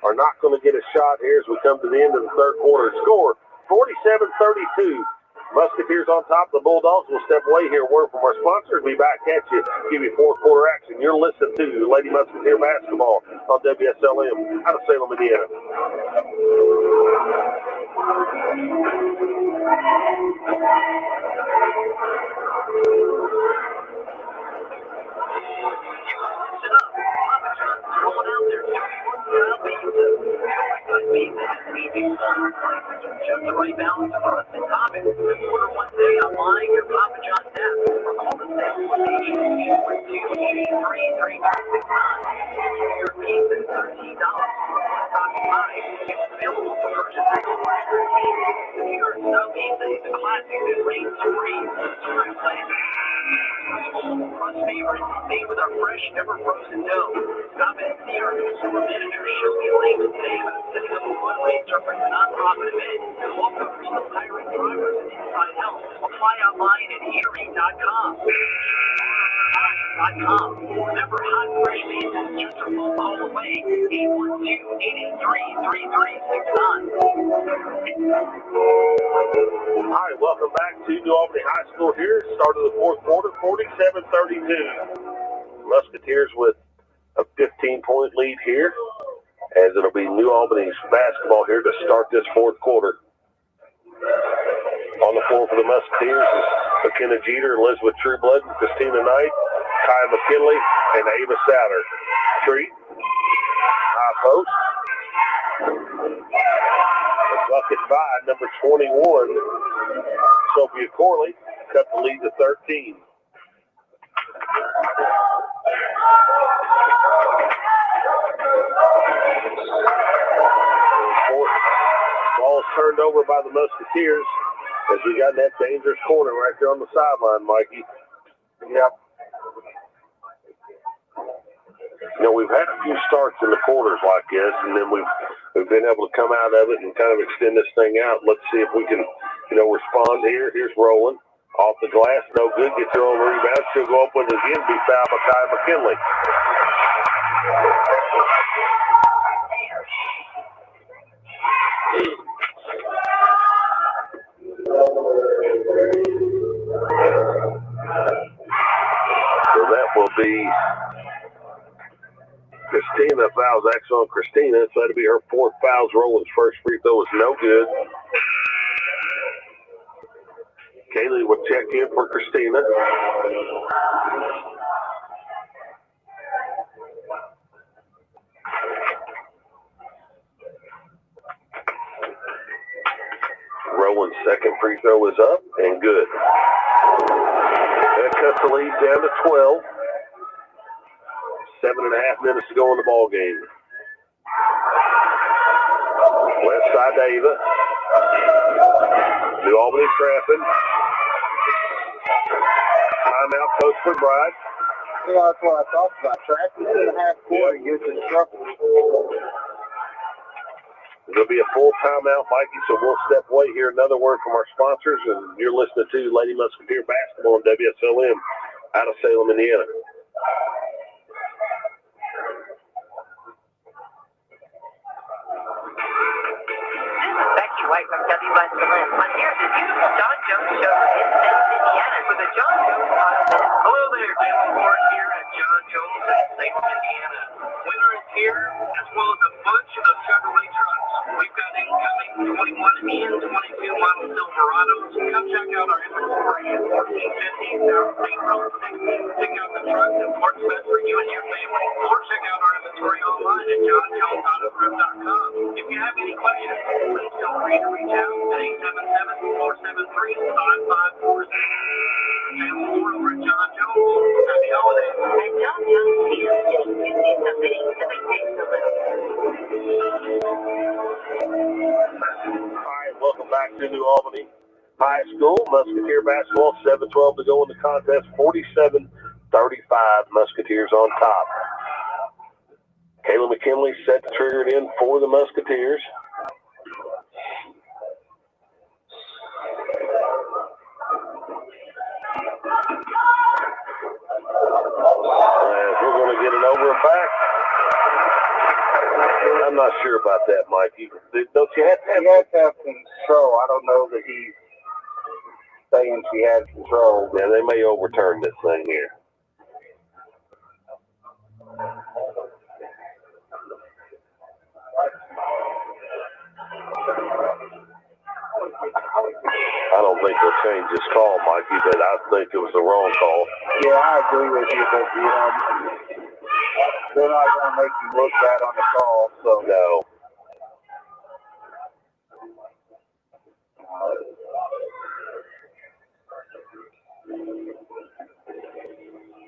are not going to get a shot here as we come to the end of the third quarter. Score, 47-32. Musketeers on top. The Bulldogs will step away here. Word from our sponsors. Be back at you. Give you fourth quarter action. You're listening to Lady Musketeer Basketball on WSLM out of Salem, Indiana. Just the right balance of us and topics. Order one day online at Papa John's app or call the same location 812-833-3969. Your pizza is $13. Stopping by. It's available for purchase at the New York Snow Pizza is a classic that reigns supreme. Certain place. Crust favorites made with our fresh, never frozen dough. Stop in and see our new store manager, Shelby Lehman, today with a setting up a fundraiser for a nonprofit event. Also, for some hiring drivers and inside help. Apply online at eatery.com. Remember, hot, fresh pizza is just a phone call away. 812-883-3369. All right, welcome back to New Albany High School here. Start of the fourth quarter, 47-32. Musketeers with a 15-point lead here, as it'll be New Albany's basketball here to start this fourth quarter. On the floor for the Musketeers is McKenna Jeter, Elizabeth Trueblood, Christina Knight, Kaya McKinley, and Ava Souter. Treat, high post. A bucket by number 21, Sophia Corley, cut the lead to 13. Ball's turned over by the Musketeers. as we got in that dangerous corner right there on the sideline, Mikey. Yep. You know, we've had a few starts in the quarters like this, and then we've been able to come out of it and kind of extend this thing out. Let's see if we can, respond here. Here's Roland. Off the glass, no good. Gets her own rebound. She'll go up with it again. Be fouled by Kai McKinley. So that will be Christina. Fouls actually on Christina. So that'll be her fourth foul. Roland's first free throw is no good. Kaylee will check in for Christina. Roland's second free throw is up and good. That cuts the lead down to 12. 7.5 minutes to go in the ball game. Left side to Ava. New Albany trapping. Timeout, Coach McBride. That's what I talked about. Trapping in the half court and gets in trouble. There'll be a full timeout, Mikey, so we'll step away here. Another word from our sponsors, and you're listening to Lady Musketeer Basketball on WSLM out of Salem, Indiana. White from WSLM. On here's the beautiful John Jones Show in Salem, Indiana for the John Jones Auto Minute. Hello there, Jalen Ward here at John Jones in Salem, Indiana. Winter is here, as well as a bunch of Chevrolet trucks. We've got incoming 21 and 22 model Silverados. Come check out our inventory at 1450 South State Road 60. Check out the trucks that works best for you and your family. Or check out our inventory online at johnjonesautogroup.com. If you have any questions, please feel free to reach out at 877-473-5540. Jalen Ward over at John Jones. Happy holidays. At John Jones, we are getting 50 something to make things a little. All right, welcome back to New Albany High School. Musketeer basketball, 7:12 to go in the contest. 47-35, Musketeers on top. Kayla McKinley set to trigger it in for the Musketeers. We're going to get it over and back. I'm not sure about that, Mikey. Don't you have to have control. I don't know that he's saying she has control. Yeah, they may overturn this thing here. I don't think they'll change this call, Mikey, but I think it was the wrong call. Yeah, I agree with you, but they're not going to make you look bad on the call, so. No.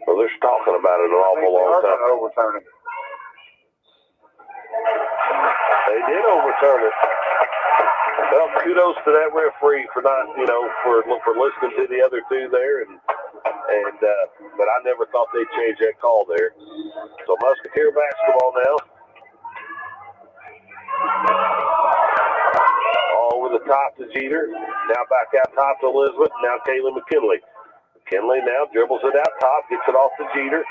Well, they're talking about it an awful long time. They overturn it. They did overturn it. Well, kudos to that referee for not, for listening to the other two there, but I never thought they'd change that call there. So Musketeer basketball now. All over the top to Jeter. Now back out top to Elizabeth. Now Kayla McKinley. McKinley now dribbles it out top, gets it off to Jeter.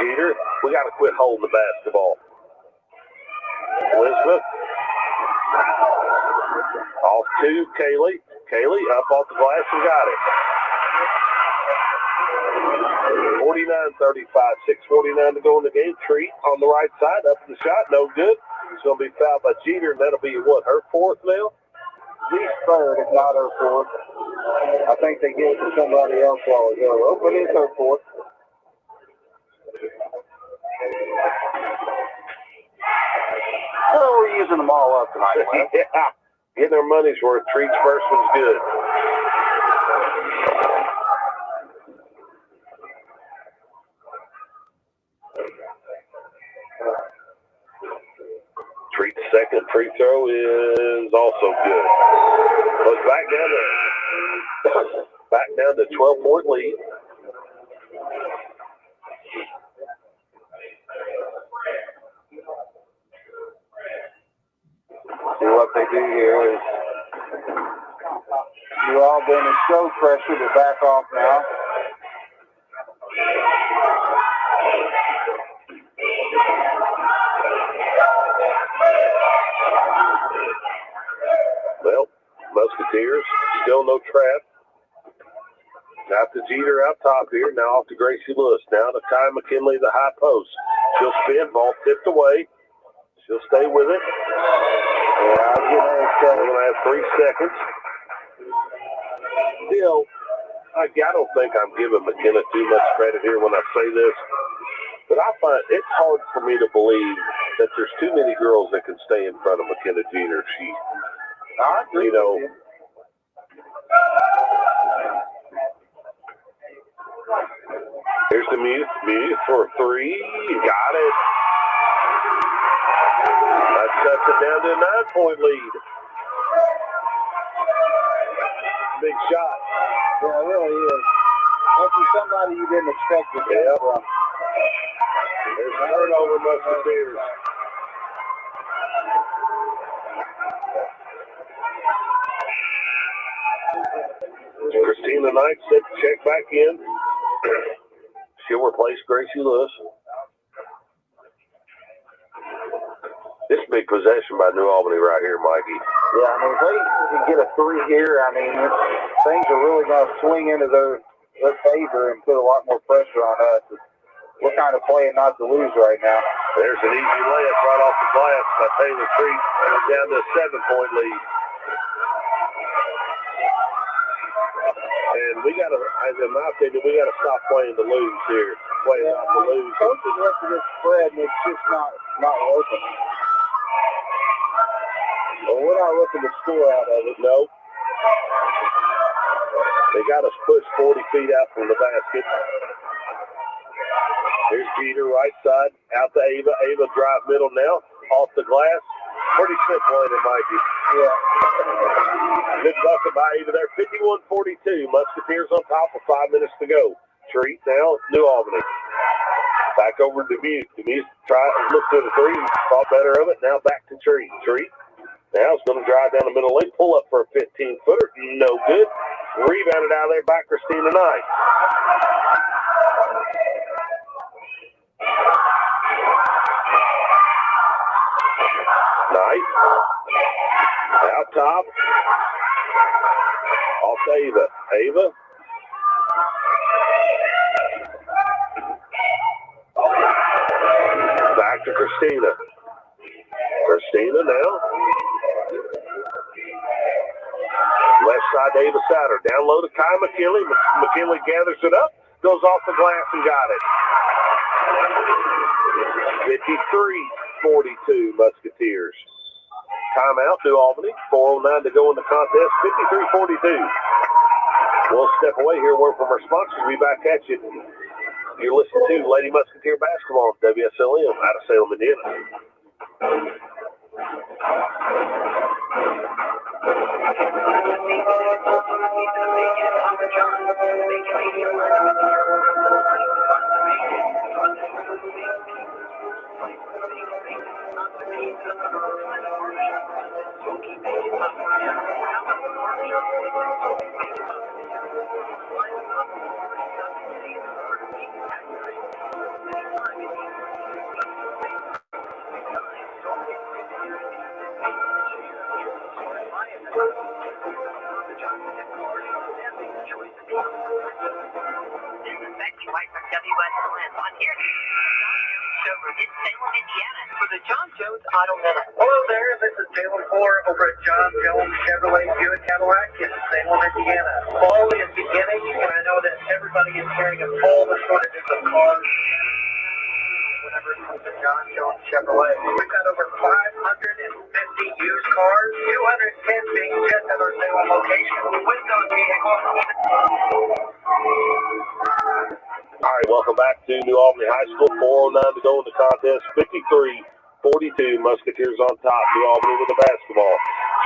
Jeter, we got to quit holding the basketball. Elizabeth. Off to Kaylee. Kaylee up off the glass and got it. 49-35, 6:49 to go in the game. Treat on the right side, up the shot, no good. It's going to be fouled by Jeter, and that'll be what, her fourth now? She's third, if not her fourth. I think they gave it to somebody else a while ago. Oh, but it's her fourth. Oh, we're using them all up tonight, Wes. Yeah, getting their money's worth. Treat's first one's good. Treat's second free throw is also good. Goes back down to Back down to 12-point lead. See what they do here is New Albany show pressure to back off now. Well, Musketeers, still no trap. Got the Jeter out top here. Now off to Gracie Lewis. Now to Ty McKinley, the high post. She'll spin. Ball tipped away. She'll stay with it. Yeah, We're going to have 3 seconds. Still, I don't think I'm giving McKenna too much credit here when I say this. But I find it's hard for me to believe that there's too many girls that can stay in front of McKenna Jeter. She, I agree you know, with you. Here's the Mute for 3. Got it. That sets it down to a 9-point lead. Big shot. Yeah, it really is. Well, from somebody you didn't expect to get from. There's a turnover, Musketeers. Christina Knight set to check back in. She'll replace Gracie Lewis. This big possession by New Albany right here, Mikey. Yeah, I mean, if they can get a 3 here, I mean, things are really going to swing into their favor and put a lot more pressure on us. We're kind of playing not to lose right now. There's an easy layup right off the glass by Taylor Treat. Down to a 7-point lead. And we got to, in my opinion, we got to stop playing to lose here. Playing not to lose. Coaches look at this spread, and it's just not working. Well, we're not looking to score out of it. No. They got us pushed 40 feet out from the basket. Here's Jeter, right side, out to Ava. Ava drive middle now, off the glass. Pretty simple, ain't it, Mikey? Yeah. Good bucket by Ava there, 51-42. Musketeers on top with 5 minutes to go. Treat now, New Albany. Back over to Dubuque. Dubuque looked at a 3, thought better of it. Now back to Treat. Treat now is going to drive down the middle lane, pull up for a 15-footer. No good. Rebounded out of there by Christina Knight. Knight. Out top. Off to Ava. Ava. Back to Christina. Christina now. Left side to Ava Satter. Down low to Kai McKinley. McKinley gathers it up. Goes off the glass and got it. 53-42 Musketeers. Timeout, New Albany. 4:09 to go in the contest. 53-42. We'll step away here. Word from our sponsors. We'll be back at you. You're listening to Lady Musketeer Basketball on WSLM out of Salem, Indiana. White from Wslm. On here, over in Salem, Indiana, for the John Jones Auto Minute. Hello there, this is Jalen Ford over at John Jones Chevrolet Buick Cadillac in Salem, Indiana. Fall is beginning, and I know that everybody is hearing of all the shortages of cars. Whenever it comes to John Jones Chevrolet, we've got over 550 used cars, 210 being just at our Salem location. With those vehicles, All right, welcome back to New Albany High School. 4:09 to go in the contest. 53-42. Musketeers on top. New Albany with the basketball.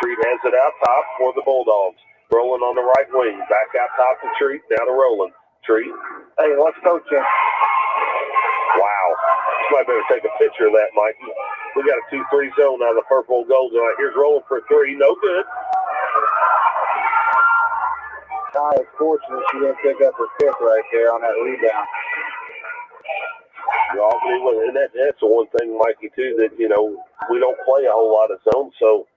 Treat has it out top for the Bulldogs. Rolling on the right wing. Back out top to Treat. Now to Roland. Treat. Hey, what's coaching? Wow. Somebody better take a picture of that, Mikey. We got a 2-3 zone out of the purple and gold tonight. Here's Roland for 3. No good. Ty is fortunate she didn't pick up her fifth right there on that rebound. And that's the one thing, Mikey, too, that, you know, we don't play a whole lot of zone, so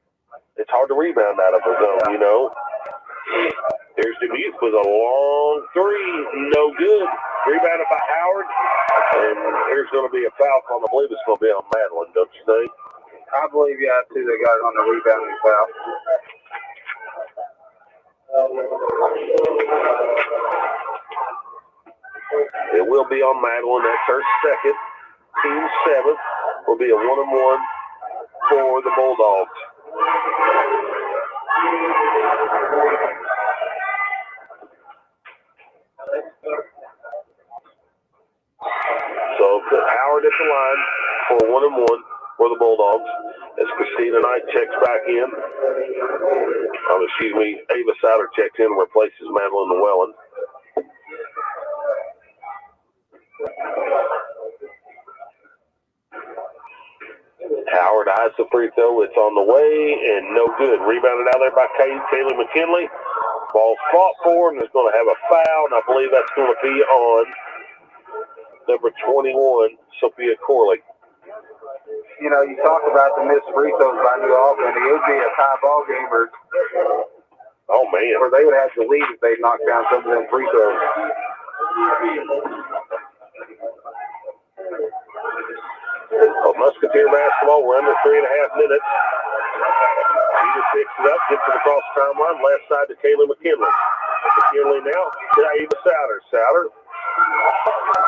it's hard to rebound out of a zone, you know. There's Dubuque with a long 3. No good. Rebounded by Howard. And here's going to be a foul call. I believe it's going to be on Madeline, don't you think? I believe you have two. They got it on the rebounding foul. It will be on Madeline. That's her second. Team 7th. Will be a 1-and-1 for the Bulldogs. So Howard at the line for 1-and-1 for the Bulldogs as Christina Knight checks back in. Ava Souter checks in and replaces Madeline Llewellyn. Howard eyes the free throw. It's on the way and no good. Rebounded out there by Kaylee McKinley. Ball's fought for and is going to have a foul, and I believe that's going to be on number 21, Sophia Corley. You know, you talk about the missed free throws by New Albany. It would be a tie ball game or they would have to lead if they knocked down some of them free throws. Well, Musketeer basketball, we're under 3.5 minutes. Jeter picks it up, gets it across the timeline, left side to Kaylee McKinley. McKinley now to Ava Souter. Souter.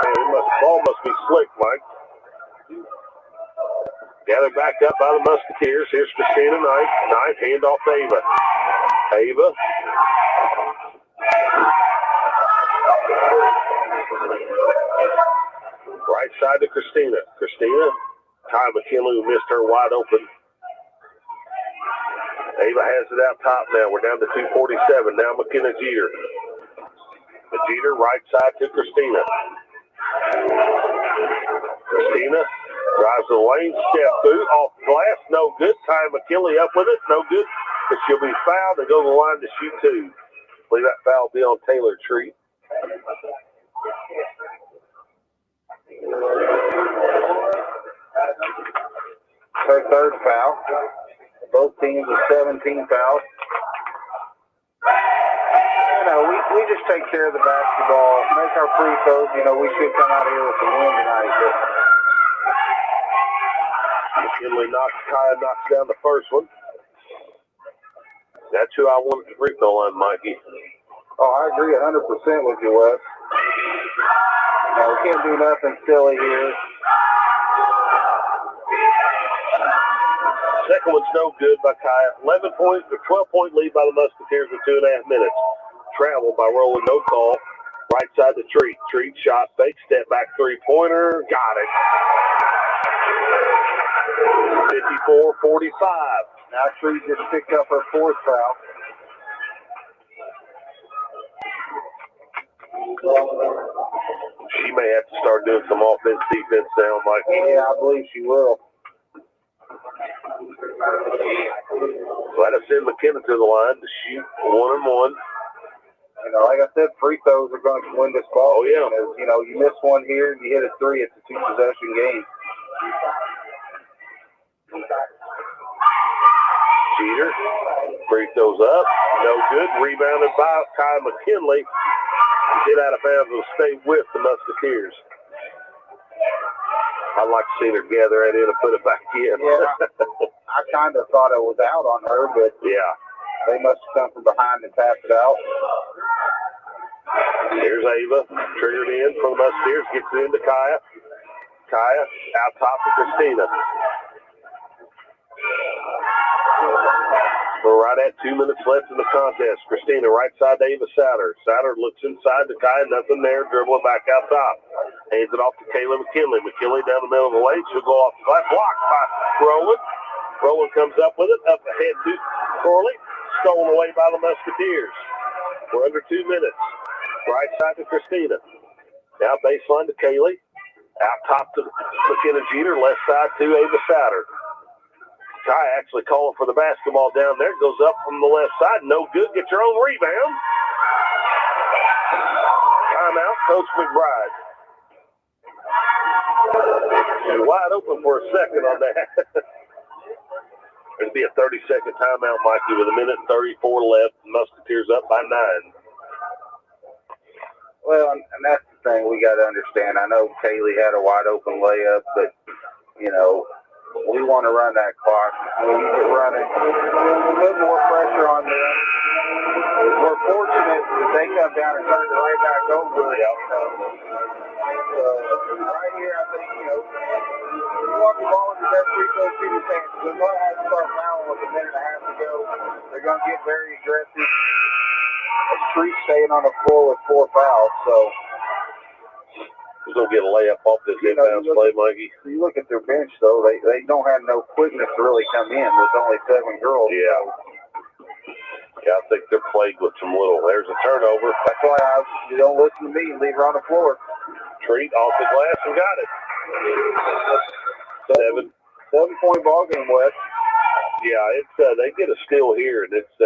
Man, ball must be slick, Mike. Gathered back up by the Musketeers. Here's Christina Knight. Knight, hand off to Ava. Ava. Right side to Christina. Christina. Ty McKinley, who missed her wide open. Ava has it out top now. We're down to 2:47. Now McKenna Jeter. The Jeter, right side to Christina. Christina drives the lane, step through, off glass, no good. Ty McKinley up with it, no good. But she'll be fouled. They go to the line to shoot 2. I believe that foul will be on Taylor Treat. Her third foul. Both teams with 17 fouls. You know, we just take care of the basketball, make our free throws. You know, we should come out here with a win tonight. McKinley knocks down the first one. That's who I want at the free throw line, Mikey. Oh, I agree 100% with you, Wes. Now, we can't do nothing silly here. Second one's no good by Kaya. 12-point lead by the Musketeers with 2.5 minutes. Travel by Roland, no call. Right side to Treat. Treat shot, fake, step back three-pointer. Got it. 54-45. Now Treat just picked up her fourth foul. She may have to start doing some offense, defense now, Mike. Yeah, I believe she will. Let us send McKenna to the line to shoot 1-and-1. You know, like I said, free throws are going to win this ball. Oh, yeah. Because, you know, you miss one here, you hit a 3, it's a 2-possession game. Jeter, free throws up, no good. Rebounded by Ty McKinley. Get out of bounds and stay with the Musketeers. I'd like to see her gather that in and put it back in. Yeah, I kind of thought it was out on her, but yeah, they must have come from behind and tapped it out. Here's Ava, triggered in for the Musketeers, gets it into Kaya. Kaya out top to Christina. We're right at 2 minutes left in the contest. Christina right side to Ava Souter. Souter looks inside to Kaya, nothing there, dribbling back out top. Hands it off to Kayla McKinley. McKinley down the middle of the lane. She'll go off the glass. Blocked by Roland. Roland comes up with it. Up ahead to Corley. stolen away by the Musketeers. We're under 2 minutes. Right side to Christina. Now baseline to Kaylee. Out top to McKenna Jeter. Left side to Ava Souter. Ty actually calling for the basketball down there. Goes up from the left side. No good. Get your own rebound. Timeout, Coach McBride. You're wide open for a second on that. There'll be a 30-second timeout, Mikey, with 1:34 left. Musketeers up by 9. Well, and that's the thing we got to understand. I know Kaylee had a wide open layup, but, you know, we want to run that clock. We need to run it. A little more pressure on them. We're fortunate that they come down and turn it right back over. Right here, I think, you know, you want the ball in the best free throw shooter's hands. They're going to have to start fouling with a minute and a half to go. They're going to get very aggressive. A streak staying on the floor with 4 fouls, so. He's going to get a layup off this inbounds play, Mikey. You look at their bench, though, they don't have no quickness to really come in. There's only 7 girls. Yeah. Yeah, I think they're plagued with some little. There's a turnover. That's why you don't listen to me and leave her on the floor. Treat off the glass and got it. 7-point ball game, Wes. Yeah, it's they get a steal here, and it's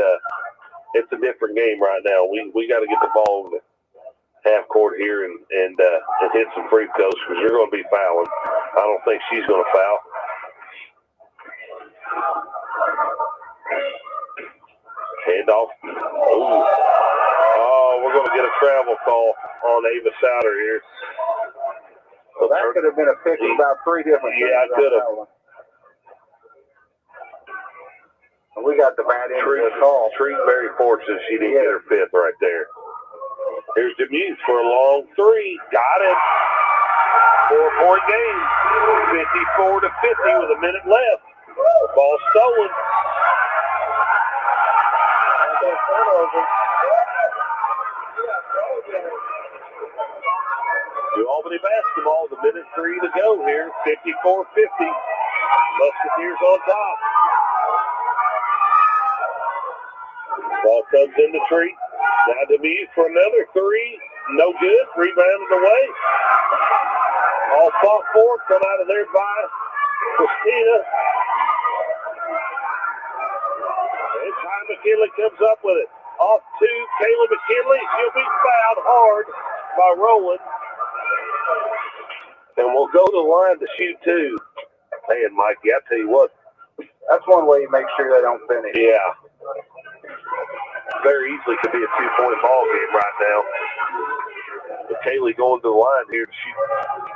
a different game right now. We got to get the ball in the half court here and hit some free throws because you're going to be fouling. I don't think she's going to foul. Handoff. Oh, we're going to get a travel call on Ava Souter here. So that could have been a pick of about 3 different things. Yeah, I could have. We got the bad end of the call. Treat very fortunate she didn't get her 5th right there. Here's Demuth for a long 3. Got it. 4-point game. 54-50 with a minute left. Ball stolen. New Albany basketball, the 1:03 to go here. 54-50. Musketeers on top. Ball comes in the tree. Now Demuth for another 3. No good. Rebounded away. All fought for. Come out of there by Christina. And Ty McKinley comes up with it. Off to Kayla McKinley. She'll be fouled hard by Rowland. And we'll go to the line to shoot 2. Man, Mikey, I tell you what. That's one way you make sure they don't finish. Yeah. Very easily could be a 2-point ball game right now. But Kaylee going to the line here to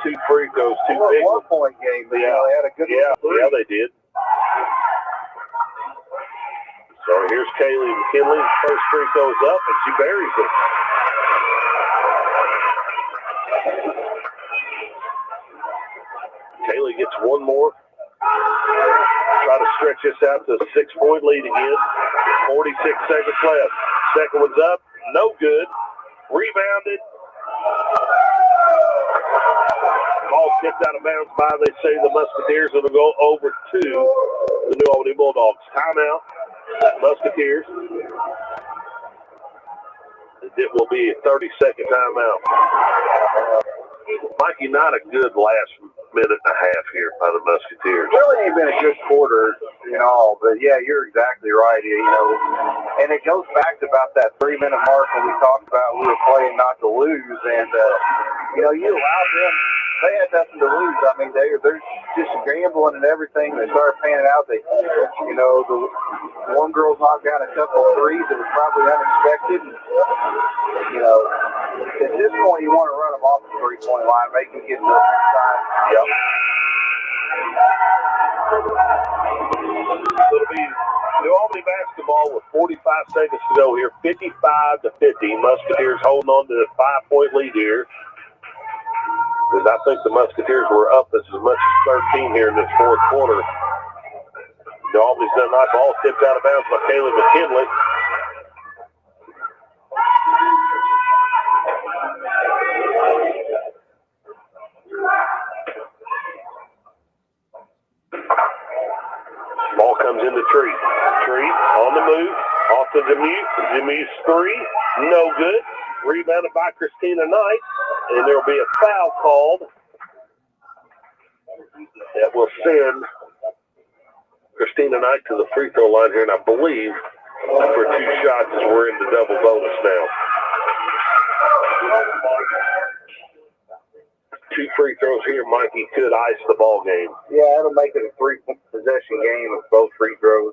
shoot 2 free throws, 2 big ones. 1-point game, but yeah, they had a good one. Yeah, they did. So here's Kaylee McKinley. First free throws up, and she buries it. Kaylee gets one more. Try to stretch this out to a 6-point lead again. 46 seconds left. Second one's up. No good. Rebounded. Ball tipped out of bounds by, they say, the Musketeers. It'll go over to the New Albany Bulldogs. Timeout. Musketeers. It will be a 30-second timeout. Mikey, not a good last minute and a half here by the Musketeers. It really ain't been a good quarter in all, but yeah, you're exactly right. You know, and it goes back to about that 3-minute mark when we talked about we were playing not to lose, and you know, you allowed them. They had nothing to lose. I mean, they're just gambling and everything. They started panning out. They, you know, the one girl knocked down a couple of threes that was probably unexpected. And, you know, at this point, you want to run them off the 3-point line, make them get to the inside. Yep. It'll be New Albany basketball with 45 seconds to go here. 55-50. Musketeers holding on to the 5-point lead here. Because I think the Musketeers were up as much as 13 here in this fourth quarter. New Albany's done nice. Ball tipped out of bounds by Kayla McKinley. Ball comes into Tree. Tree on the move, Off to Demuse. Demuse 3. No good. Rebounded by Christina Knight. And there will be a foul called that will send Christina Knight to the free throw line here. And I believe for 2 shots as we're into double bonus now. 2 free throws here, Mikey, could ice the ball game. Yeah, it'll make it a 3-possession game with both free throws.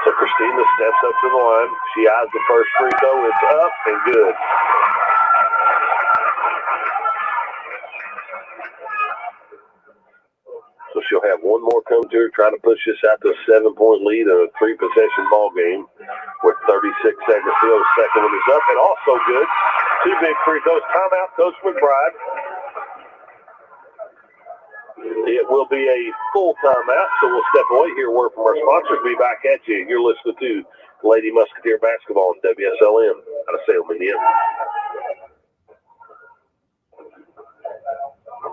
So Christina steps up to the line. She eyes the first free throw. It's up and good. So she'll have one more come to her, try to push this out to a 7-point lead in a 3-possession ball game with 36 seconds to go. Second one is up and also good. 2 big free throws. Timeout, Coach McBride. It will be a full timeout, so we'll step away here. Word from our sponsors. Be back at you. You're listening to Lady Musketeer Basketball on WSLM out of Salem, Indiana.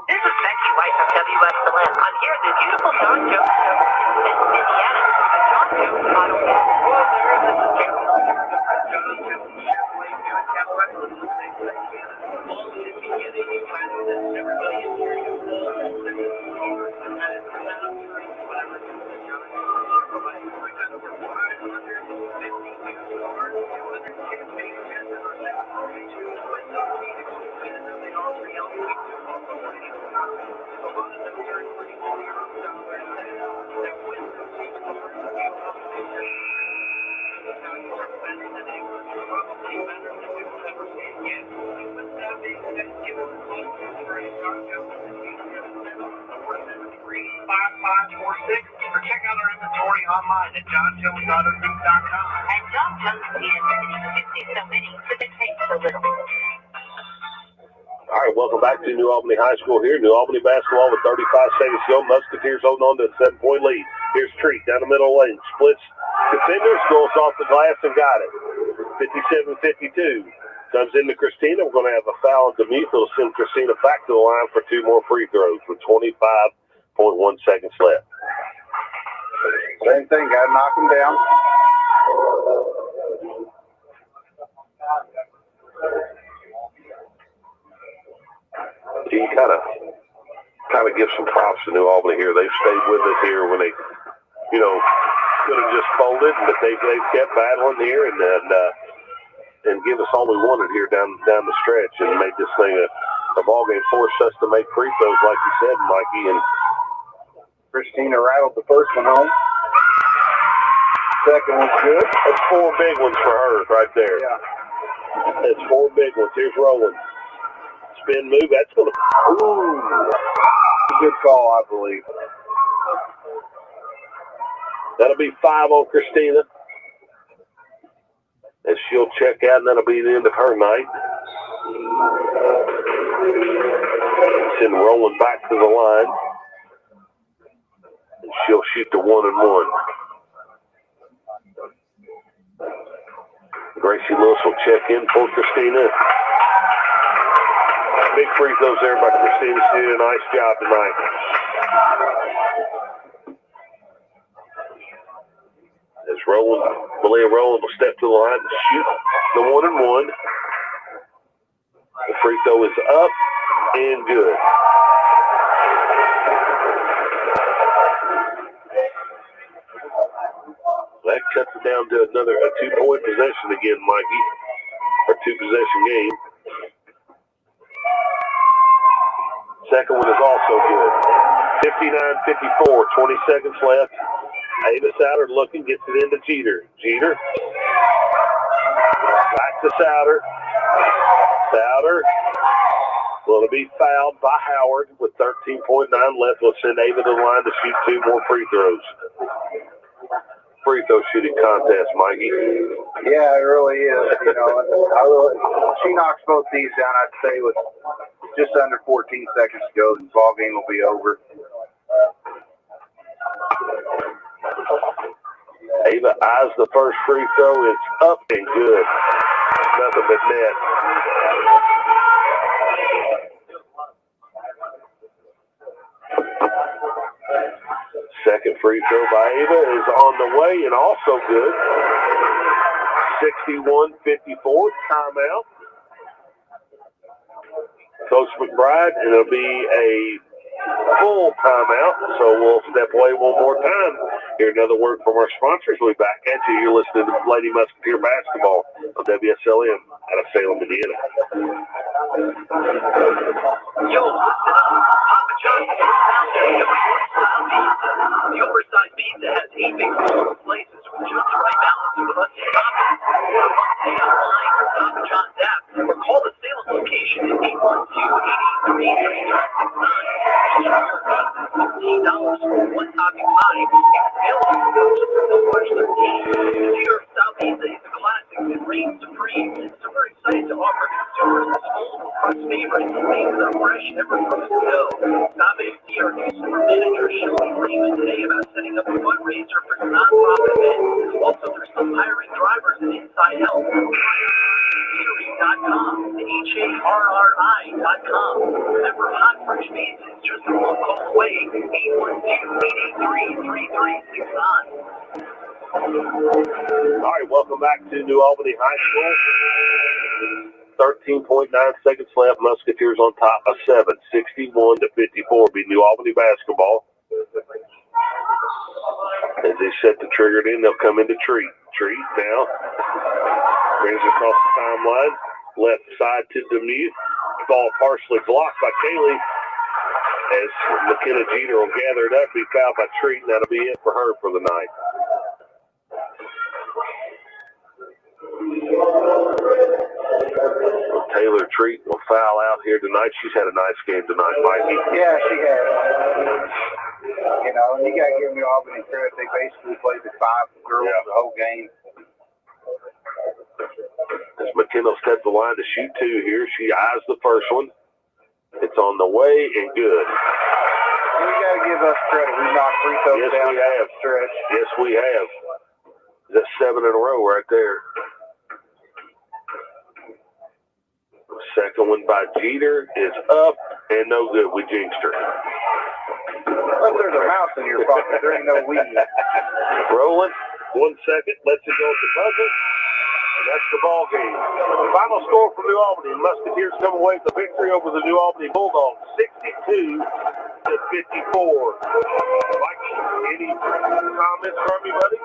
This is Becky White from Wslm. I'm here at the beautiful John Jones Show in Indiana for the John Jones Auto Fair. Or check out our inventory online at johnjonesautogroup.com. And John Jones is 50 so many, but it takes so little. All right, welcome back to New Albany High School here. New Albany basketball with 35 seconds to go. Musketeers holding on to a 7-point lead. Here's Treat down the middle lane. Splits defenders, goes off the glass and got it. 57-52. Comes into Christina. We're going to have a foul on Demuth. It'll send Christina back to the line for 2 more free throws with 25.1 seconds left. Same thing, got to knock them down. You kind of give some props to New Albany here. They've stayed with us here when they, could have just folded, but they've kept battling here and give us all we wanted here down the stretch and made this thing a ball game. Forced us to make free throws, like you said, Mikey. And Christina rattled the first one home. Second one's good. That's 4 big ones for her right there. Yeah. That's 4 big ones. Here's Rowland. Spin move. That's going to... Ooh. A good call, I believe. That'll be 5 on Christina. And she'll check out, and that'll be the end of her night. Send Rowland back to the line. And she'll shoot the 1-and-1. Gracie Lewis will check in for Christina. Big free throws there by Christina. She did a nice job tonight. As Malia Rowland will step to the line to shoot the 1-and-1. The free throw is up and good. That cuts it down to another 2-point possession again, Mikey. Or 2-possession game. Second one is also good. 59-54, 20 seconds left. Ava Souter looking, gets it into Jeter. Jeter. Back to Souter. Souter will be fouled by Howard with 13.9 left. We'll send Ava to the line to shoot 2 more free throws. Free throw shooting contest, Mikey. Yeah, it really is. She knocks both these down, I'd say, with just under 14 seconds to go. The ball game will be over. Ava eyes the first free throw. It's up and good. Nothing but net. free throw by Ava is on the way and also good. 61-54, timeout. Coach McBride, and it'll be a full timeout, so we'll step away one more time. Hear another word from our sponsors. We'll be back at you. You're listening to Lady Musketeer Basketball on WSLM out of Salem, Indiana. Yo, listen up. Papa John's is found at the oversized pizza has 8 big places with just the right balance of us and toppings. Stay online or Papa John's app or call the Salem location at 812-883-3699. $15 for one topping pie and available for just March 13th. The New York style pizza is a classic that reigns supreme, so we're excited to offer consumers this multiple crust favorite made with our fresh, never frozen dough. Stop in and see our new store manager Shelly Raymond today about setting up a fundraiser for your nonprofit event. Also, they're still hiring drivers and inside help. Eatery.com and HARRI.com. Remember, hot fresh pizza is just a phone call away. 812-883-3369. All right, welcome back to New Albany High School. 13.9 seconds left. Musketeers on top of 7, 61-54. Be New Albany basketball. As they set the trigger in, they'll come into Treat. Treat now brings it across the timeline. Left side to Demuth. Ball partially blocked by Kaylee. As McKenna Jeter will gather it up, be fouled by Treat, and that'll be it for her for the night. Taylor Treat will foul out here tonight. She's had a nice game tonight, Mikey. Yeah, she has. You know, and you got to give New Albany credit. They basically played the 5 girls the whole game. As McKenna steps the line to shoot 2 here, she eyes the first one. It's on the way and good. You got to give us credit. We knocked free throws down the stretch. Yes, we have. That's 7 in a row right there. Second one by Jeter is up and no good. We jinxed her. Unless there's a mouse in your pocket, there ain't no weed. Rolling. 1 second. Lets it go at the buzzer. And that's the ball game. Final score for New Albany. Musketeers come away with the victory over the New Albany Bulldogs, 62-54. Mikey, any comments from you, buddy?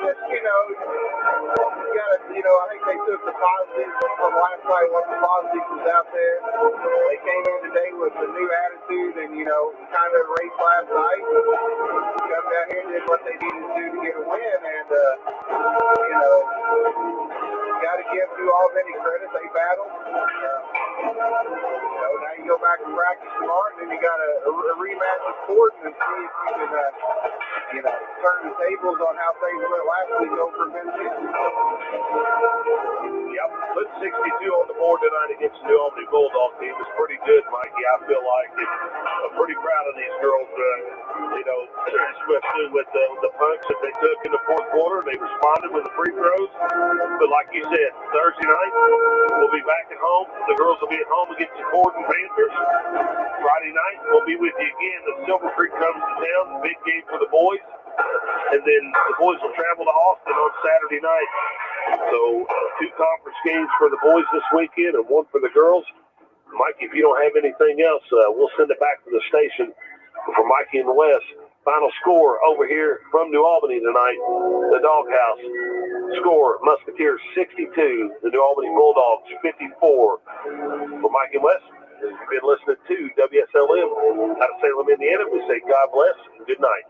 Just, you know, I think they took the positives from last night. What the positives was out there. They came in today with a new attitude and, kind of raced last night. Come down here and did what they needed to do to get a win. And, got to give New Albany credit. They battled. Now you go back to practice tomorrow, and then you got a rematch with Fordham and see if you can, turn the tables on how things went last week over Vincennes. Yep, put 62 on the board tonight against the New Albany Bulldog team. It's pretty good, Mikey. I feel like I'm pretty proud of these girls, especially with the punch that they took in the fourth quarter. They responded with the free throws. But like you said, Thursday night, we'll be back at home. The girls will be at home against the Fordham Panthers. Friday night, we'll be with you again. The Silver Creek comes to town. Big game for the boys. And then the boys will travel to Austin on Saturday night. So 2 conference games for the boys this weekend and 1 for the girls. Mikey, if you don't have anything else, we'll send it back to the station for Mikey and Wes. Final score over here from New Albany tonight, the Doghouse. Score, Musketeers 62, the New Albany Bulldogs 54. For Mikey and Wes, you've been listening to WSLM out of Salem, Indiana. We say God bless and good night.